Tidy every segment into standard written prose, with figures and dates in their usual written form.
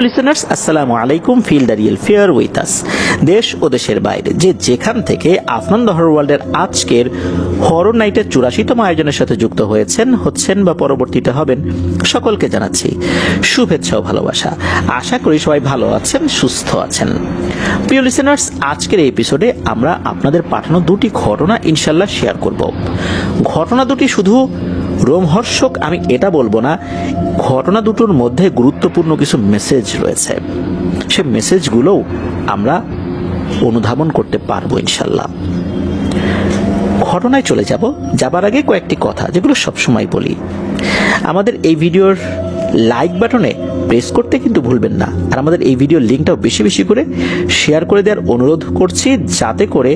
Listeners আসসালামু আলাইকুম। Feel the real fair with us. দেশ ও দেশের বাইরে যে যেখান থেকে আফনান দ্য হরর ওয়ার্ল্ডের আজকের হরর নাইটের 84তম আয়োজনের সাথে যুক্ত হচ্ছেন বা পরবর্তীতে হবেন, সকলকে জানাচ্ছি শুভেচ্ছা ও ভালোবাসা। আশা করি সবাই ভালো আছেন, সুস্থ আছেন। প্রিয় লিসেনার্স, আজকের এই এপিসোডে আমরা আপনাদের পাঠানো দুটি ঘটনা ইনশাল্লাহ শেয়ার করব। ঘটনা দুটি শুধু রোমহর্ষক আমি এটা বলবো না, ঘটনা দুটোর মধ্যে গুরুত্বপূর্ণ কিছু মেসেজ রয়েছে। সে মেসেজগুলোও আমরা অনুধাবন করতে পারবো ইনশাল্লাহ। ঘটনায় চলে যাবার আগে কয়েকটি কথা যেগুলো সবসময় বলি। আমাদের এই ভিডিওর লাইক বাটনে প্রেস করতে কিন্তু ভুলবেন না, আর আমাদের এই ভিডিওর লিঙ্কটাও বেশি বেশি করে শেয়ার করে দেওয়ার অনুরোধ করছি, যাতে করে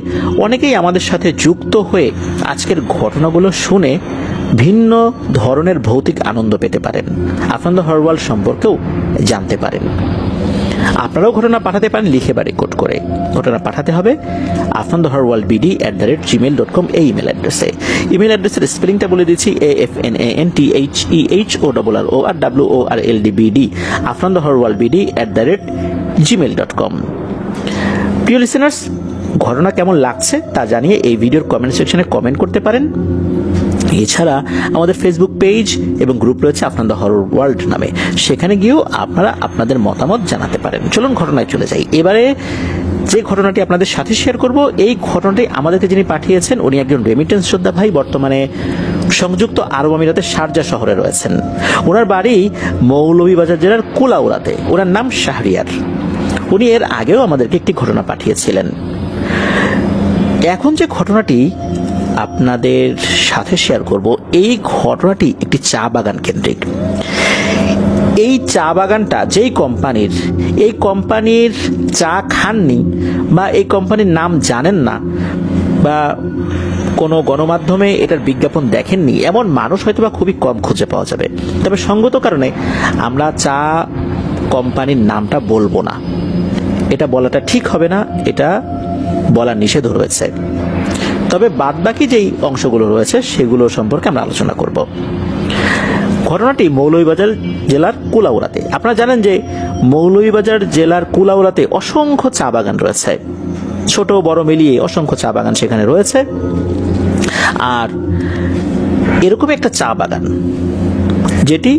অনেকেই আমাদের সাথে যুক্ত হয়ে আজকের ঘটনাগুলো শুনে ভিন্ন ধরনের ভৌতিক আনন্দ পেতে পারেন, আফনান দ্য হরর ওয়ার্ল্ড সম্পর্কেও জানতে পারেন। আপনারাও ঘটনা পাঠাতে পারেন লিখে বা রেকর্ড করে। ঘটনা পাঠাতে হবে afnanthehorrorworldbd@gmail.com এই ইমেল অ্যাড্রেসে। ইমেল অ্যাড্রেসের স্পেলিংটা বলে দিচ্ছি, AFNANTHEHORRORWORLDBD afnanthehorrorworldbd@gmail.com। প্রিয় লিসেনার্স, ঘটনা কেমন লাগছে তা জানিয়ে এই ভিডিওর কমেন্ট সেকশনে কমেন্ট করতে পারেন। এছাড়া আমাদের ফেসবুক পেজ এবং গ্রুপ রয়েছে আফনান দ্য হরর ওয়ার্ল্ড নামে, সেখানে গিয়েও আপনারা আপনাদের মতামত জানাতে পারেন। চলুন ঘটনায় চলে যাই। এবারে যে ঘটনাটি আপনাদের সাথে শেয়ার করব, এই ঘটনাটি আমাদেরকে যিনি পাঠিয়েছেন উনি একজন রেমিটেন্স যোদ্ধা ভাই, বর্তমানে সংযুক্ত আরব আমিরাতের শারজা শহরে রয়েছেন। ওনার বাড়ি মৌলভীবাজার জেলার কুলাউড়াতে। ওনার নাম শাহরিয়ার। উনি এর আগেও আমাদেরকে একটি ঘটনা পাঠিয়েছিলেন। এখন যে ঘটনাটি আপনাদের সাথে শেয়ার করব, এই ঘটনাটি একটি চা বাগান কেন্দ্রিক। এই চা বাগানটা যেই কোম্পানির, এই কোম্পানির চা খাননি বা এই কোম্পানির নাম জানেন না বা কোনো গণমাধ্যমে এটার বিজ্ঞাপন দেখেননি, এমন মানুষ হয়তো বা খুবই কম খুঁজে পাওয়া যাবে। তবে সঙ্গত কারণে আমরা চা কোম্পানির নামটা বলবো না, এটা বলাটা ঠিক হবে না, এটা বলা নিষেধ রয়েছে। তবে বাদবাকি যেই অংশগুলো রয়েছে সেগুলো সম্পর্কে আমরা আলোচনা করব। ঘটনাটি মৌলভীবাজার জেলার কুলাউড়াতে। আপনারা জানেন যে মৌলভীবাজার জেলার কুলাউড়াতে অসংখ্য চা বাগান রয়েছে, ছোট বড় মিলিয়ে অসংখ্য চা বাগান সেখানে রয়েছে। আর এরকম একটা চা বাগান যেটি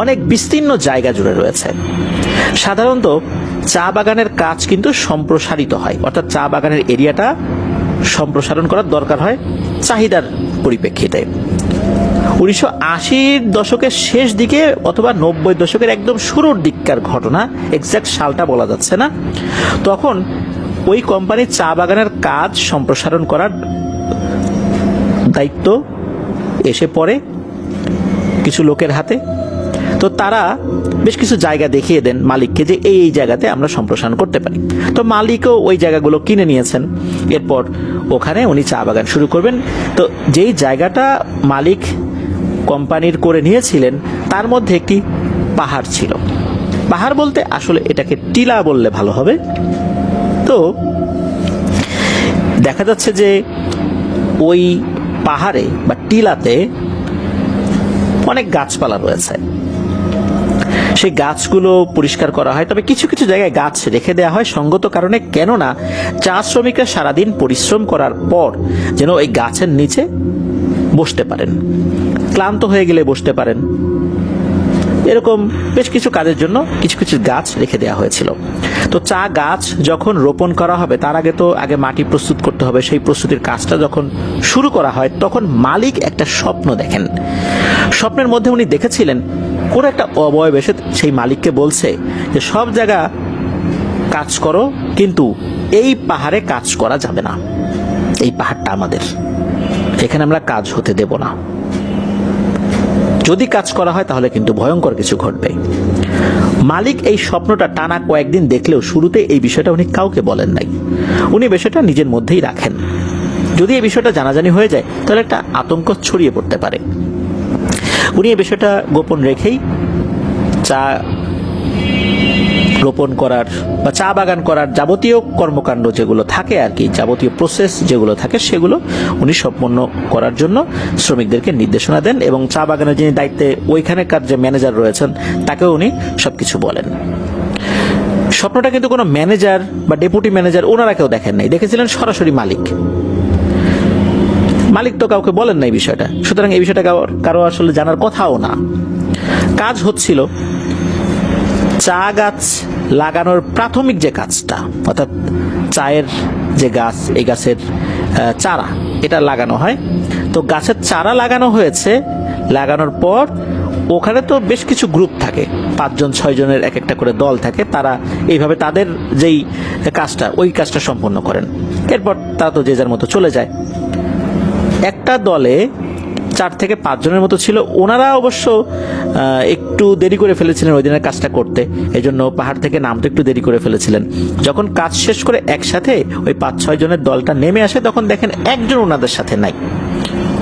অনেক বিস্তীর্ণ জায়গা জুড়ে রয়েছে। সাধারণত চা বাগানের কাজ কিন্তু সম্প্রসারিত হয়, অর্থাৎ চা বাগানের এরিয়াটা সম্প্রসারণ করার দরকার হয় চাহিদার পরিপ্রেক্ষিতে। 1980-র দশকের শেষ দিকে অথবা 90-র দশকের একদম শুরুর দিককার ঘটনা, এক্সাক্ট সালটা বলা যাচ্ছে না, তখন ওই কোম্পানির চা বাগানের কাজ সম্প্রসারণ করার দায়িত্ব এসে পড়ে কিছু লোকের হাতে। তো তারা বেশ কিছু জায়গা দেখিয়ে দেন মালিককে যে এই জায়গাতে আমরা সম্প্রসারণ করতে পারি। তো মালিকও ওই জায়গাগুলো কিনে নিয়েছেন। এরপর ওখানে উনি চা বাগান শুরু করবেন। তো যেই জায়গাটা মালিক কোম্পানির করে নিয়েছিলেন তার মধ্যে একটি পাহাড় ছিল। পাহাড় বলতে আসলে এটাকে টিলা বললে ভালো হবে। তো দেখা যাচ্ছে যে ওই পাহাড়ে বা টিলাতে অনেক গাছপালা রয়েছে। সেই গাছগুলো পরিষ্কার করা হয়, তবে কিছু কিছু জায়গায় গাছ রেখে দেওয়া হয় সঙ্গত কারণে, কেননা চা শ্রমিকরা সারাদিন পরিশ্রম করার পর যেন ওই গাছের নিচে বসতে পারেন, ক্লান্ত হয়ে গেলে বসতে পারেন, এরকম বেশ কিছু কাজের জন্য কিছু কিছু গাছ রেখে দেওয়া হয়েছিল। তো চা গাছ যখন রোপণ করা হবে তার আগে মাটি প্রস্তুত করতে হবে। সেই প্রস্তুতির কাজটা যখন শুরু করা হয় তখন মালিক একটা স্বপ্ন দেখেন। স্বপ্নের মধ্যে উনি দেখেছিলেন কোনো একটা অবয়ব এসে সেই মালিককে বলছে যে সব জায়গা কাজ করো, কিন্তু এই পাহাড়ে কাজ করা যাবে না, এই পাহাড়টা আমাদের, এখানে আমরা কাজ হতে দেব না, যদি কাজ করা হয় তাহলে কিন্তু ভয়ঙ্কর কিছু ঘটবে। মালিক এই স্বপ্নটা টানা কয়েকদিন দেখলেও শুরুতে এই বিষয়টা উনি কাউকে বলেন নাই। উনি বিষয়টা নিজের মধ্যেই রাখেন, যদি এই বিষয়টা জানাজানি হয়ে যায় তাহলে একটা আতঙ্ক ছড়িয়ে পড়তে পারে। উনি এই বিষয়টা গোপন রেখেই চা রোপণ করার বা চা বাগান করার যাবতীয় কর্মকাণ্ড যেগুলো থাকে আর কি, যাবতীয় প্রসেস যেগুলো থাকে সেগুলো উনি সম্পন্ন করার জন্য শ্রমিকদেরকে নির্দেশনা দেন এবং চা বাগানের যিনি দায়িত্বে ওইখানেকার যে ম্যানেজার রয়েছেন তাকেও উনি সবকিছু বলেন। স্বপ্নটা কিন্তু কোনো ম্যানেজার বা ডেপুটি ম্যানেজার ওনারা কেউ দেখেন নাই, দেখেছিলেন সরাসরি মালিক। মালিক তো কাউকে বলেন নাই বিষয়টা, সুতরাং এই বিষয়টা কারো আসলে জানার কথাও না। কাজ হচ্ছিল চা গাছ লাগানোর প্রাথমিক যে কাজটা, অর্থাৎ চায়ের যে গাছ, এই গাছের চারা এটা লাগানো হয়। তো গাছের চারা লাগানো হয়েছে, লাগানোর পর ওখানে তো বেশ কিছু গ্রুপ থাকে, 5 জন 6 জনের এক একটা করে দল থাকে, তারা এইভাবে তাদের যেই কাজটা ওই কাজটা সম্পন্ন করেন। এরপর তারা তো যে যার মতো চলে যায়। একটা দলে 4 থেকে 5 জনের মতো ছিল, ওনারা অবশ্য একটু দেরি করে ফেলেছিলেন ওই দিনের কাজটা করতে, এই জন্য পাহাড় থেকে নামতে একটু দেরি করে ফেলেছিলেন। যখন কাজ শেষ করে একসাথে ওই 5-6 জনের দলটা নেমে আসে, তখন দেখেন একজন ওনাদের সাথে নাই।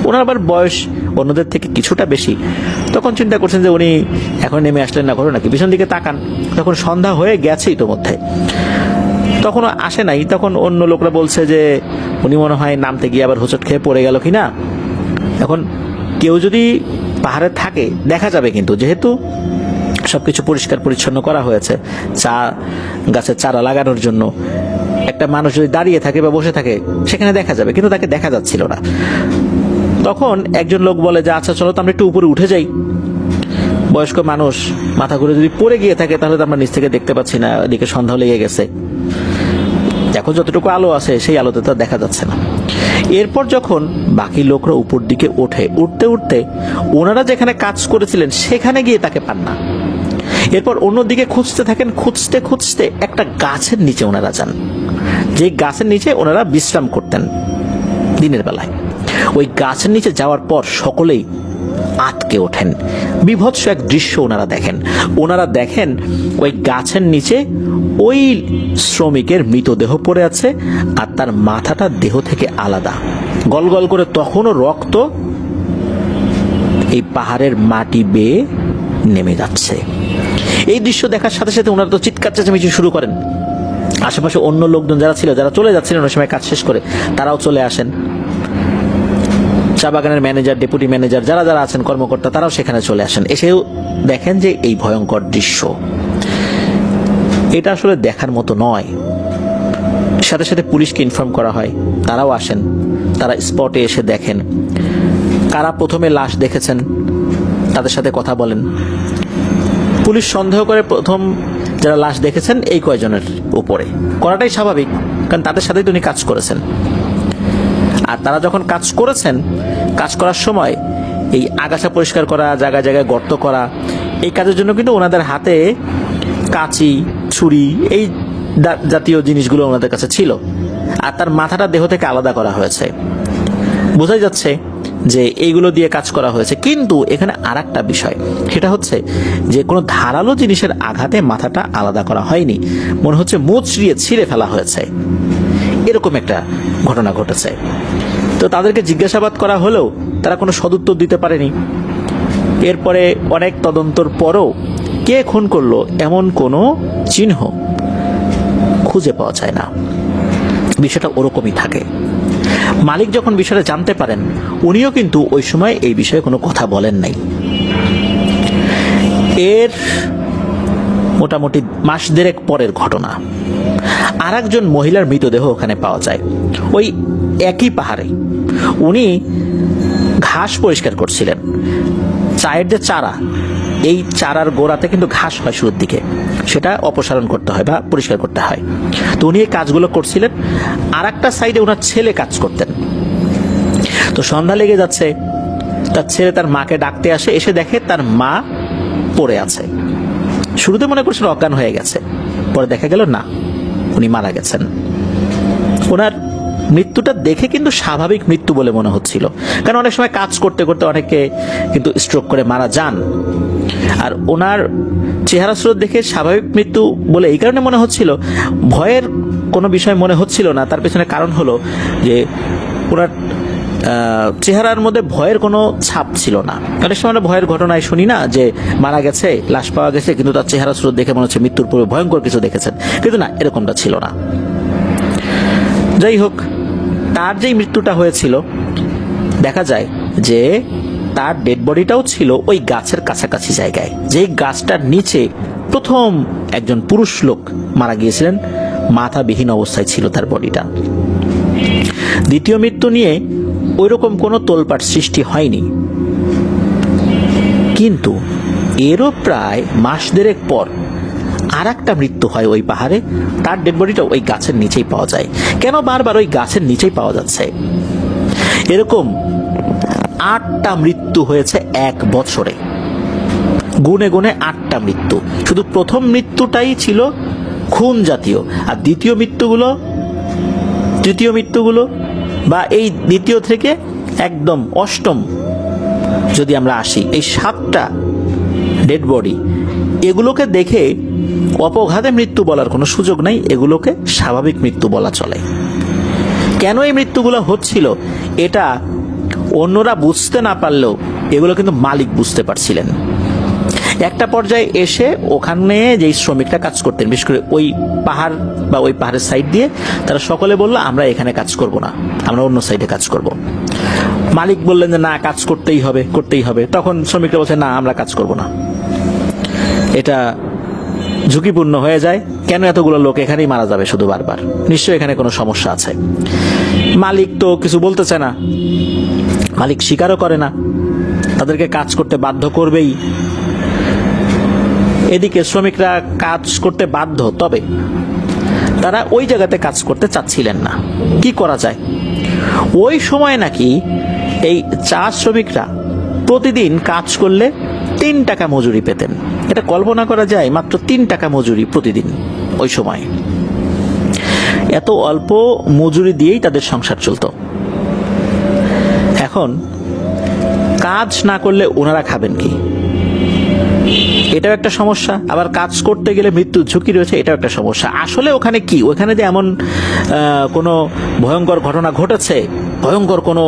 ওনার আবার বয়স অন্যদের থেকে কিছুটা বেশি। তখন চিন্তা করছেন যে উনি এখন নেমে আসলেন না, করো নাকি, পিছন দিকে তাকান, তখন সন্ধ্যা হয়ে গেছে ইতোমধ্যে, তখনও আসে নাই। তখন অন্য লোকরা বলছে যে উনি মনে হয় নামতে গিয়ে আবার হোঁচট খেয়ে পড়ে গেল কিনা। এখন কেউ যদি পাহাড়ে থাকে দেখা যাবে, কিন্তু যেহেতু সবকিছু পরিষ্কার পরিচ্ছন্ন করা হয়েছে চা গাছের চারা লাগানোর জন্য, একটা মানুষ যদি দাঁড়িয়ে থাকে বা বসে থাকে সেখানে দেখা যাবে, কিন্তু তাকে দেখা যাচ্ছিল না। তখন একজন লোক বলে যে আচ্ছা চলো তো আমরা একটু উপরে উঠে যাই, বয়স্ক মানুষ মাথা ঘুরে যদি পড়ে গিয়ে থাকে তাহলে তো আমরা নিচ থেকে দেখতে পাচ্ছি না, এদিকে সন্ধ্যা লেগে গেছে, এখন যতটুকু আলো আছে সেই আলোতে তো দেখা যাচ্ছে না। এরপর যখন বাকি লোকরা উপর দিকে ওঠে, উঠতে উঠতে ওনারা যেখানে কাজ করেছিলেন সেখানে গিয়ে তাকে পান না। এরপর অন্যদিকে খুঁজতে থাকেন, খুঁজতে খুঁজতে একটা গাছের নিচে ওনারা যান, যে গাছের নিচে ওনারা বিশ্রাম করতেন দিনের বেলায়। ওই গাছের নিচে যাওয়ার পর সকলেই আটকে ওঠেন। বিভৎস এক দৃশ্য ওনারা দেখেন। ওনারা দেখেন ওই গাছের নিচে ওই শ্রমিকের মৃতদেহ পড়ে আছে, আর তার মাথাটা দেহ থেকে আলাদা, গলগল করে তখনও রক্ত এই পাহাড়ের মাটি বেয়ে নেমে যাচ্ছে। এই দৃশ্য দেখার সাথে সাথে ওনারা তো চিৎকার চেঁচামেচি শুরু করেন। আশেপাশে অন্য লোকজন যারা ছিল, যারা চলে যাচ্ছিলেন ওই সময় কাজ শেষ করে, তারাও চলে আসেন। চা বাগানের ম্যানেজার, ডেপুটি ম্যানেজার যারা যারা আছেন কর্মকর্তা, তারাও সেখানে চলে আসেন। এসেও দেখেন যে এই ভয়ঙ্কর দৃশ্য, এটা আসলে দেখার মতো নয়। সাথে সাথে পুলিশকে ইনফর্ম করা হয়, তারাও আসেন, তারা স্পটে এসে দেখেন। কারা প্রথমে লাশ দেখেছেন তাদের সাথে কথা বলেন। পুলিশ সন্দেহ করে প্রথম যারা লাশ দেখেছেন এই কয়জনের উপরে, করাটাই স্বাভাবিক, কারণ তাদের সাথেই তো উনি কাজ করেছেন। আর তারা যখন কাজ করেছেন, কাজ করার সময় এই আগাছা পরিষ্কার করা, জায়গায় জায়গায় গর্ত করা, এই কাজের জন্য কিন্তু ওনাদের হাতে কাঁচি, ছুরি, এই জাতীয় জিনিসগুলো ওনাদের কাছে ছিল। আর তার মাথাটা দেহ থেকে আলাদা করা হয়েছে, বোঝাই যাচ্ছে যে এইগুলো দিয়ে কাজ করা হয়েছে। কিন্তু এখানে আর একটা বিষয়, সেটা হচ্ছে যে কোনো ধারালো জিনিসের আঘাতে মাথাটা আলাদা করা হয়নি, মনে হচ্ছে মুচড়িয়ে ছিঁড়ে ফেলা হয়েছে, এরকম একটা ঘটনা ঘটেছে। তো তাদেরকে জিজ্ঞাসাবাদ করা হলেও তারা কোনো সদুত্তর দিতে পারেনি। এরপরে অনেক তদন্তর পরও কে খুন করলো এমন কোনো চিহ্ন খুঁজে পাওয়া যায় না। বিষয়টা ওরকমই থাকে। মালিক যখন বিষয়টা জানতে পারেন, উনিও কিন্তু ওই সময় এই বিষয়ে কোনো কথা বলেন নাই। এর মোটামুটি মাস দেড়েক পরের ঘটনা, আর একজন মহিলার মৃতদেহ ওখানে পাওয়া যায় ওই একই পাহাড়ে। উনি ঘাস পরিষ্কার করছিলেন। চায়ের যে চারা, এই চারার গোড়াতে কিন্তু ঘাস হয় শুরুর দিকে, সেটা অপসারণ করতে হয় বা পরিষ্কার করতে হয়। তো উনি এই কাজগুলো করছিলেন, আর একটা সাইডে ওনার ছেলে কাজ করতেন। তো সন্ধ্যা লেগে যাচ্ছে, তার ছেলে তার মাকে ডাকতে আসে, এসে দেখে তার মা পড়ে আছে। শুরুতে মনে করছেন অজ্ঞান হয়ে গেছে, পরে দেখা গেল না, উনি মারা গেছেন। ওনার মৃত্যুটা দেখে কিন্তু স্বাভাবিক মৃত্যু বলে মনে হচ্ছিল, কারণ অনেক সময় কাজ করতে করতে অনেকে কিন্তু স্ট্রোক করে মারা যান। আর ওনার চেহারা স্রোত দেখে স্বাভাবিক মৃত্যু বলে এই কারণে মনে হচ্ছিল, ভয়ের কোনো বিষয় মনে হচ্ছিল না। তার পেছনে কারণ হলো যে ওনার চেহারার মধ্যে ভয়ের কোনো ছাপ ছিল না। অনেক সময় আমরা ভয়ের ঘটনায় শুনি না যে মারা গেছে, লাশ পাওয়া গেছে, কিন্তু তার চেহারা স্রোত দেখে মনে হচ্ছে মৃত্যুর পূর্বে ভয়ঙ্কর কিছু দেখেছেন, কিন্তু না, এরকমটা ছিল না। যাই হোক, তার যেই মৃত্যুটা হয়েছিল, দেখা যায় যে তার ডেড বডিটাও ছিল ওই গাছের কাছাকাছি জায়গায়, যেই গাছটার নিচে প্রথম একজন পুরুষ লোক মারা গিয়েছিলেন, মাথাবিহীন অবস্থায় ছিল তার বডিটা। দ্বিতীয় মৃত্যু নিয়ে ওইরকম কোনো তোলপাট সৃষ্টি হয়নি, কিন্তু এরও প্রায় মাস দেড়েক পর আর একটা মৃত্যু হয় ওই পাহাড়ে। তার ডেড বডিটা ওই গাছের নিচেই পাওয়া যায়। কেন বারবার ওই গাছের নিচেই পাওয়া যাচ্ছে? এরকম 8টা মৃত্যু হয়েছে এক বছরে, গুনে গুনে 8টা মৃত্যু। শুধু প্রথম মৃত্যুটাই ছিল খুন জাতীয়, আর তৃতীয় মৃত্যুগুলো বা এই দ্বিতীয় থেকে একদম অষ্টম যদি আমরা আসি, এই 7টা ডেড বডি, এগুলোকে দেখে অপঘাতে মৃত্যু বলার কোনো সুযোগ নাই, এগুলোকে স্বাভাবিক মৃত্যু বলা চলে। কেন এই মৃত্যুগুলো হচ্ছিল এটা অন্যরা বুঝতে না পারলেও এগুলো কিন্তু মালিক বুঝতে পারছিলেন। একটা পর্যায়ে এসে ওখানে যেই শ্রমিকরা কাজ করতেন, বিশেষ করে ওই পাহাড় বা ওই পাহাড়ের সাইড দিয়ে, তারা সকলে বললো আমরা এখানে কাজ করব না, আমরা অন্য সাইডে কাজ করব। মালিক বললেন যে না, কাজ করতেই হবে। তখন শ্রমিকরা বলছে না, আমরা কাজ করব না, এটা ঝুঁকিপূর্ণ হয়ে যায়। কেন এতগুলো লোক এখানেই মারা যাবে শুধু বারবার, নিশ্চয়ই এখানে কোনো সমস্যা আছে। মালিক তো কিছু বলতেছে না, মালিক স্বীকারও করে না, তাদেরকে কাজ করতে বাধ্য করবেই। এদিকে শ্রমিকরা কাজ করতে বাধ্য, তবে তারা ওই জায়গাতে কাজ করতে চাচ্ছিলেন না। কি করা যায়? ওই সময় নাকি এই চা শ্রমিকরা প্রতিদিন কাজ করলে 3 টাকা মজুরি পেতেন। এটা কল্পনা করা যায়, মাত্র 3 টাকা মজুরি প্রতিদিন। ওই সময় এত অল্প মজুরি দিয়েই তাদের সংসার চলত। এখন কাজ না করলে ওনারা খাবেন কি? এটাও একটা সমস্যা। আবার কাজ করতে গেলে মৃত্যুর ঝুঁকি রয়েছে, এটাও একটা সমস্যা। আসলে ওখানে কি, ওখানে যে এমন কোনো ভয়ঙ্কর ঘটনা ঘটেছে, ভয়ঙ্কর কোনো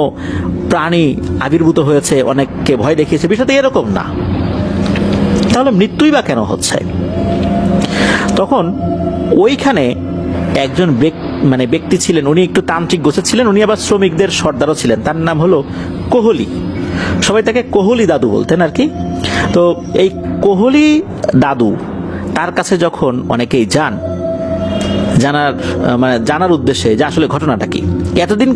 প্রাণী আবির্ভূত হয়েছে, অনেককে ভয় দেখিয়েছে, বিষয়টা এরকম না। তাহলে মৃত্যুই বা কেন হচ্ছে? তখন ওইখানে একজন ব্যক্তি ছিলেন, উনি একটু তান্ত্রিক গোছের ছিলেন, উনি আবার শ্রমিকদের সর্দারও ছিলেন। তার নাম হলো কোহলি। সবাই তাকে কোহলি দাদু বলতেন আর কি। তো এই কোহলি দাদু, তার কাছে যখন অনেকেই জানার উদ্দেশ্যে যে আসলে ঘটনাটা কি, এতদিন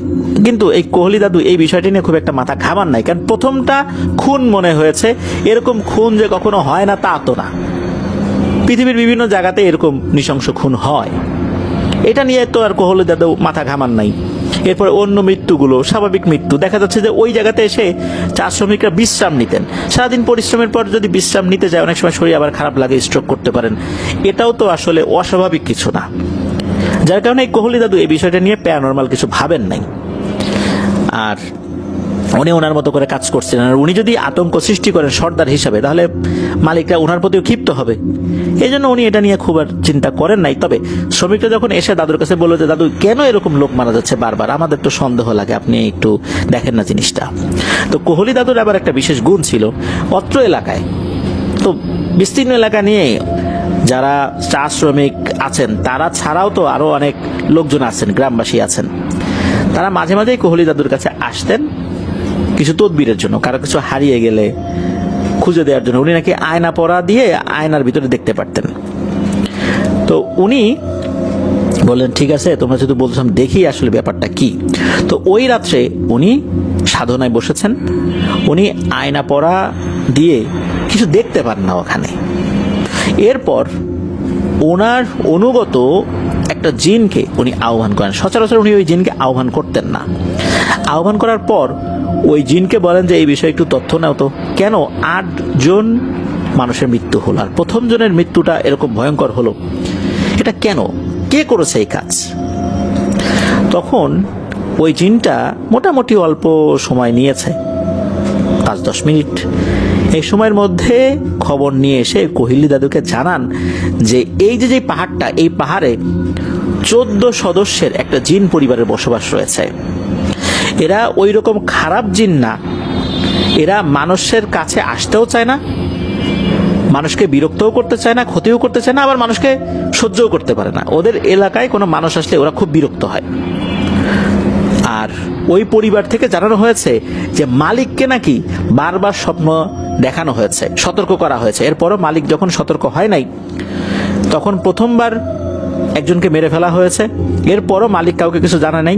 কিন্তু এই কোহলি দাদু এই বিষয়টি নিয়ে খুব একটা মাথা ঘামান নাই, কারণ প্রথমটা খুন মনে হয়েছে। এরকম খুন যে কখনো হয় না তা তো না, পৃথিবীর বিভিন্ন জায়গাতে এরকম নৃশংস খুন হয়, এটা নিয়ে তো আর কোহলি দাদু মাথা ঘামান নাই। এরপর অন্য মৃত্যুগুলো স্বাভাবিক মৃত্যু। দেখা যাচ্ছে যে ওই জায়গাতে এসে চা শ্রমিকরা বিশ্রাম নিতেন। সারাদিন পরিশ্রমের পর যদি বিশ্রাম নিতে যায়, অনেক সময় শরীর আবার খারাপ লাগে, স্ট্রোক করতে পারেন। এটাও তো আসলে অস্বাভাবিক কিছু না, যার কারণে এই কোহলি দাদু এই বিষয়টা নিয়ে প্যারানরমাল কিছু ভাবেন নাই। আর উনি ওনার মতো করে কাজ করছিলেন। আর উনি যদি আতঙ্ক সৃষ্টি করেন সর্দার হিসাবে, তাহলে মালিকরা ওনার প্রতিও ক্ষিপ্ত হবে। এই জন্য উনি এটা নিয়ে খুব আর চিন্তা করেন নাই। তবে শ্রমিকরা যখন এসে দাদুর কাছে বললো যে দাদু, কেন এরকম লোক মারা যাচ্ছে বারবার, আমাদের তো সন্দেহ লাগে, আপনি একটু দেখেন না জিনিসটা। তো কোহলি দাদুর আবার একটা বিশেষ গুণ ছিল, অত্র এলাকায় তো বিস্তীর্ণ এলাকা নিয়ে যারা চা শ্রমিক আছেন, তারা ছাড়াও তো আরো অনেক লোকজন আছেন, গ্রামবাসী আছেন। তারা মাঝে মাঝেই কোহলি দাদুর কাছে আসতেন কিছু তদবিরের জন্য, কারো কিছু হারিয়ে গেলে খুঁজে দেওয়ার জন্য। উনি নাকি আয়না পরা দিয়ে আয়নার ভিতরে দেখতে পারতেন। তো উনি বললেন, ঠিক আছে, তোমরা যেহেতু বলছো, আমি দেখি আসলে ব্যাপারটা কি। তো ওই রাত্রে উনি সাধনায় বসেছেন। উনি আয়না পরা দিয়ে কিছু দেখতে পান না ওখানে। এরপর ওনার অনুগত একটা জিনকে উনি আহ্বান করেন। সচরাচর উনি ওই জিনকে আহ্বান করতেন না। আহ্বান করার পর ওই জিনকে বলেন যে এই বিষয়ে একটু তথ্য নাও তো, কেন 8 জন মানুষের মৃত্যু হলো, আর প্রথম জনের মৃত্যুটা এরকম ভয়ঙ্কর হলো, এটা কেন, কে করেছে এই কাজ? তখন ওই জিনটা মোটামুটি অল্প সময় নিয়েছে, 5-10 মিনিট। এই সময়ের মধ্যে খবর নিয়ে এসে কোহলি দাদুকে জানান যে এই যে পাহাড়টা, এই পাহাড়ে 14 সদস্যের একটা জিন পরিবারের বসবাস রয়েছে। এরা ওই রকম খারাপ জিন না, এরা মানুষের কাছে আসতেও চায় না, মানুষকে বিরক্তও করতে চায় না, ক্ষতিও করতে চায় না, আবার মানুষকে সহ্যও করতে পারে না। ওদের এলাকায় কোনো মানুষ আসলে ওরা খুব বিরক্ত হয়। আর ওই পরিবার থেকে জানানো হয়েছে যে মালিককে নাকি বারবার স্বপ্ন দেখানো হয়েছে, সতর্ক করা হয়েছে। এরপরও মালিক যখন সতর্ক হয় নাই, তখন প্রথমবার একজনকে মেরে ফেলা হয়েছে। এরপরও মালিক কাউকে কিছু জানা নাই।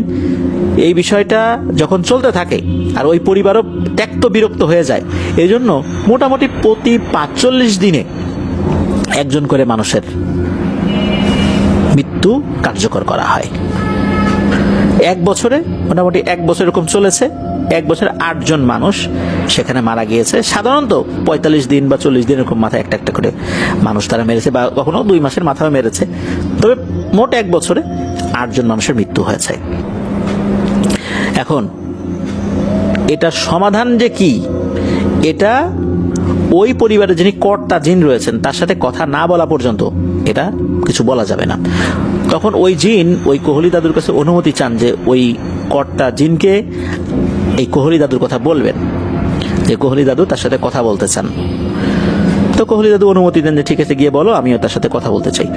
এই বিষয়টা যখন চলতে থাকে আর ওই পরিবারও ত্যক্ত বিরক্ত হয়ে যায়, এই জন্য মোটামুটি প্রতি ৪৫ দিনে একজন করে মানুষের মৃত্যু কার্যকর করা হয়। এক বছরে মোটামুটি ১ বছর এরকম চলেছে, ১ বছরে ৮ জন মানুষ সেখানে মারা গিয়েছে। সাধারণত ৪৫ দিন বা ৪০ দিন এরকম মাথায় একটা একটা করে মানুষ তারা মেরেছে, বা কখনো ২ মাসের মাথায় মেরেছে। তবে মোট ১ বছরে ৮ জন মানুষের মৃত্যু হয়েছে। এখন এটার সমাধান যে কি, এটা ওই পরিবারে যিনি কর্তা জিন রয়েছেন তার সাথে কথা না বলা পর্যন্ত এটা কিছু বলা যাবে না। তখন ওই জিন ওই কোহলি দাদুর কাছে অনুমতি চান যে ওই কর্তা জিনকে এই কোহলি দাদুর কথা বলবেন, যে কোহলি দাদু তার সাথে কথা বলতে চান। তো কোহলি দাদু অনুমতি দেন যে ঠিক আছে, গিয়ে বলো, আমিও তার সাথে কথা বলতে চাই।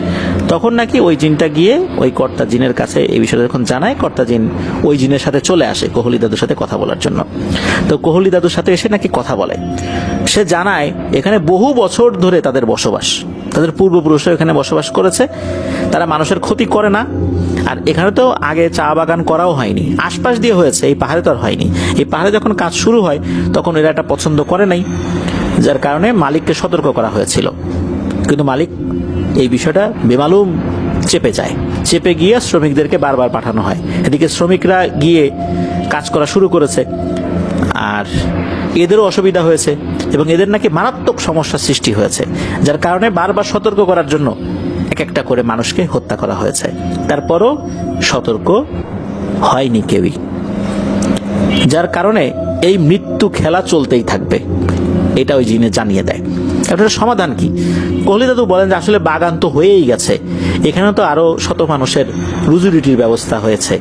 তখন নাকি ওই জিনটা গিয়ে ওই কর্তা জিনের কাছে এই বিষয়টা যখন জানায়, কর্তা জিন ওই জিনের সাথে চলে আসে কোহলি দাদুর সাথে কথা বলার জন্য। তো কোহলি দাদুর সাথে এসে নাকি কথা বলে। সে জানায় এখানে বহু বছর ধরে তাদের বসবাস, তাদের পূর্বপুরুষরা এখানে বসবাস করেছে, তারা মানুষের ক্ষতি করে না। আর এখানে তো আগে চা বাগান করাও হয়নি, আশপাশ দিয়ে হয়েছে, এই পাহাড়ে তো আর হয়নি। এই পাহাড়ে যখন কাজ শুরু হয় তখন এরা এটা পছন্দ করে নাই, যার কারণে মালিককে সতর্ক করা হয়েছিল। কিন্তু মালিক এই বিষয়টা বেমালুম চেপে যায়, চেপে গিয়ে শ্রমিকদেরকে বারবার পাঠানো হয়। এদিকে শ্রমিকরা গিয়ে কাজ করা শুরু করেছে, আর এদেরও অসুবিধা হয়েছে এবং এদের নাকি মারাত্মক সমস্যার সৃষ্টি হয়েছে, যার কারণে বারবার সতর্ক করার জন্য এক একটা করে মানুষকে হত্যা করা হয়েছে। তারপরও সতর্ক হয়নি কেউই, যার কারণে এই মৃত্যু খেলা চলতেই থাকবে, এটা ওই জিনে জানিয়ে দেয়। এটার সমাধান কি? কোহলি দাদু বলেন যে আসলে বাগান তো হয়েই গেছে, এখানে তো আরো শত মানুষের রুজি রুটির ব্যবস্থা হয়েছে,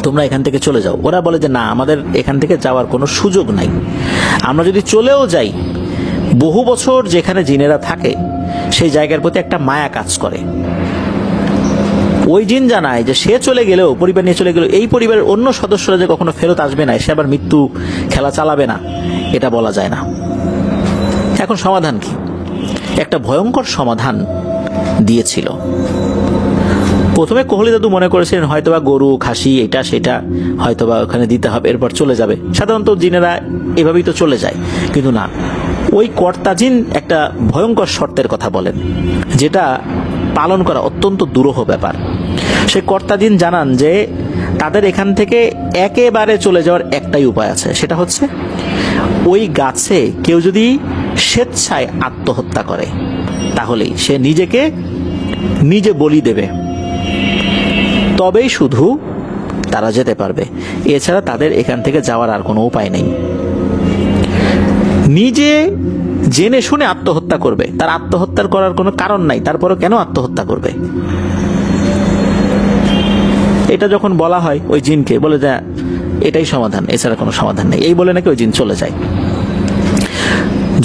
তোমরা এখান থেকে চলে যাও। ওরা বলে যে না, আমাদের এখান থেকে যাওয়ার কোনো সুযোগ নাই, আমরা যদি চলেও যাই, বহু বছর যেখানে জিনেরা থাকে সেই জায়গার প্রতি একটা মায়া কাজ করে। ওই জিন জানায় যে সে চলে গেলেও, পরিবার নিয়ে চলে গেলেও, এই পরিবারের অন্য সদস্যরা যে কখনো ফেরত আসবে না, সে আবার মৃত্যু খেলা চালাবে না, এটা বলা যায় না। এখন সমাধান কি? একটা ভয়ঙ্কর সমাধান দিয়েছিল। প্রথমে কোহলি দাদু মনে করেছিলেন হয়তোবা গরু খাসি এটা সেটা হয়তোবা ওখানে দিতে হবে, এরপর চলে যাবে। সাধারণত জিনেরা এভাবেই তো চলে যায়, কিন্তু না, ওই কর্তা জিন একটা ভয়ঙ্কর শর্তের কথা বলেন, যেটা পালন করা অত্যন্ত দুরূহ ব্যাপার। সেই কর্তা জিন জানান যে তাদের এখান থেকে একেবারে চলে যাওয়ার একটাই উপায় আছে, সেটা হচ্ছে ওই গাছে কেউ যদি স্বেচ্ছায় আত্মহত্যা করে তাহলেই সে নিজেকে নিজে বলি দেবে, তবেই শুধু তারা যেতে পারবে। এছাড়া তাদের এখান থেকে যাওয়ার আর কোনো উপায় নেই। নিজে জেনে শুনে আত্মহত্যা করবে, তার আত্মহত্যার করার কোনো কারণ নাই, তারপরও কেন আত্মহত্যা করবে? এটা যখন বলা হয় ওই জিনকে, বলে যে এটাই সমাধান, এছাড়া কোনো সমাধান নেই, এই বলে নাকি ওই জিন চলে যায়।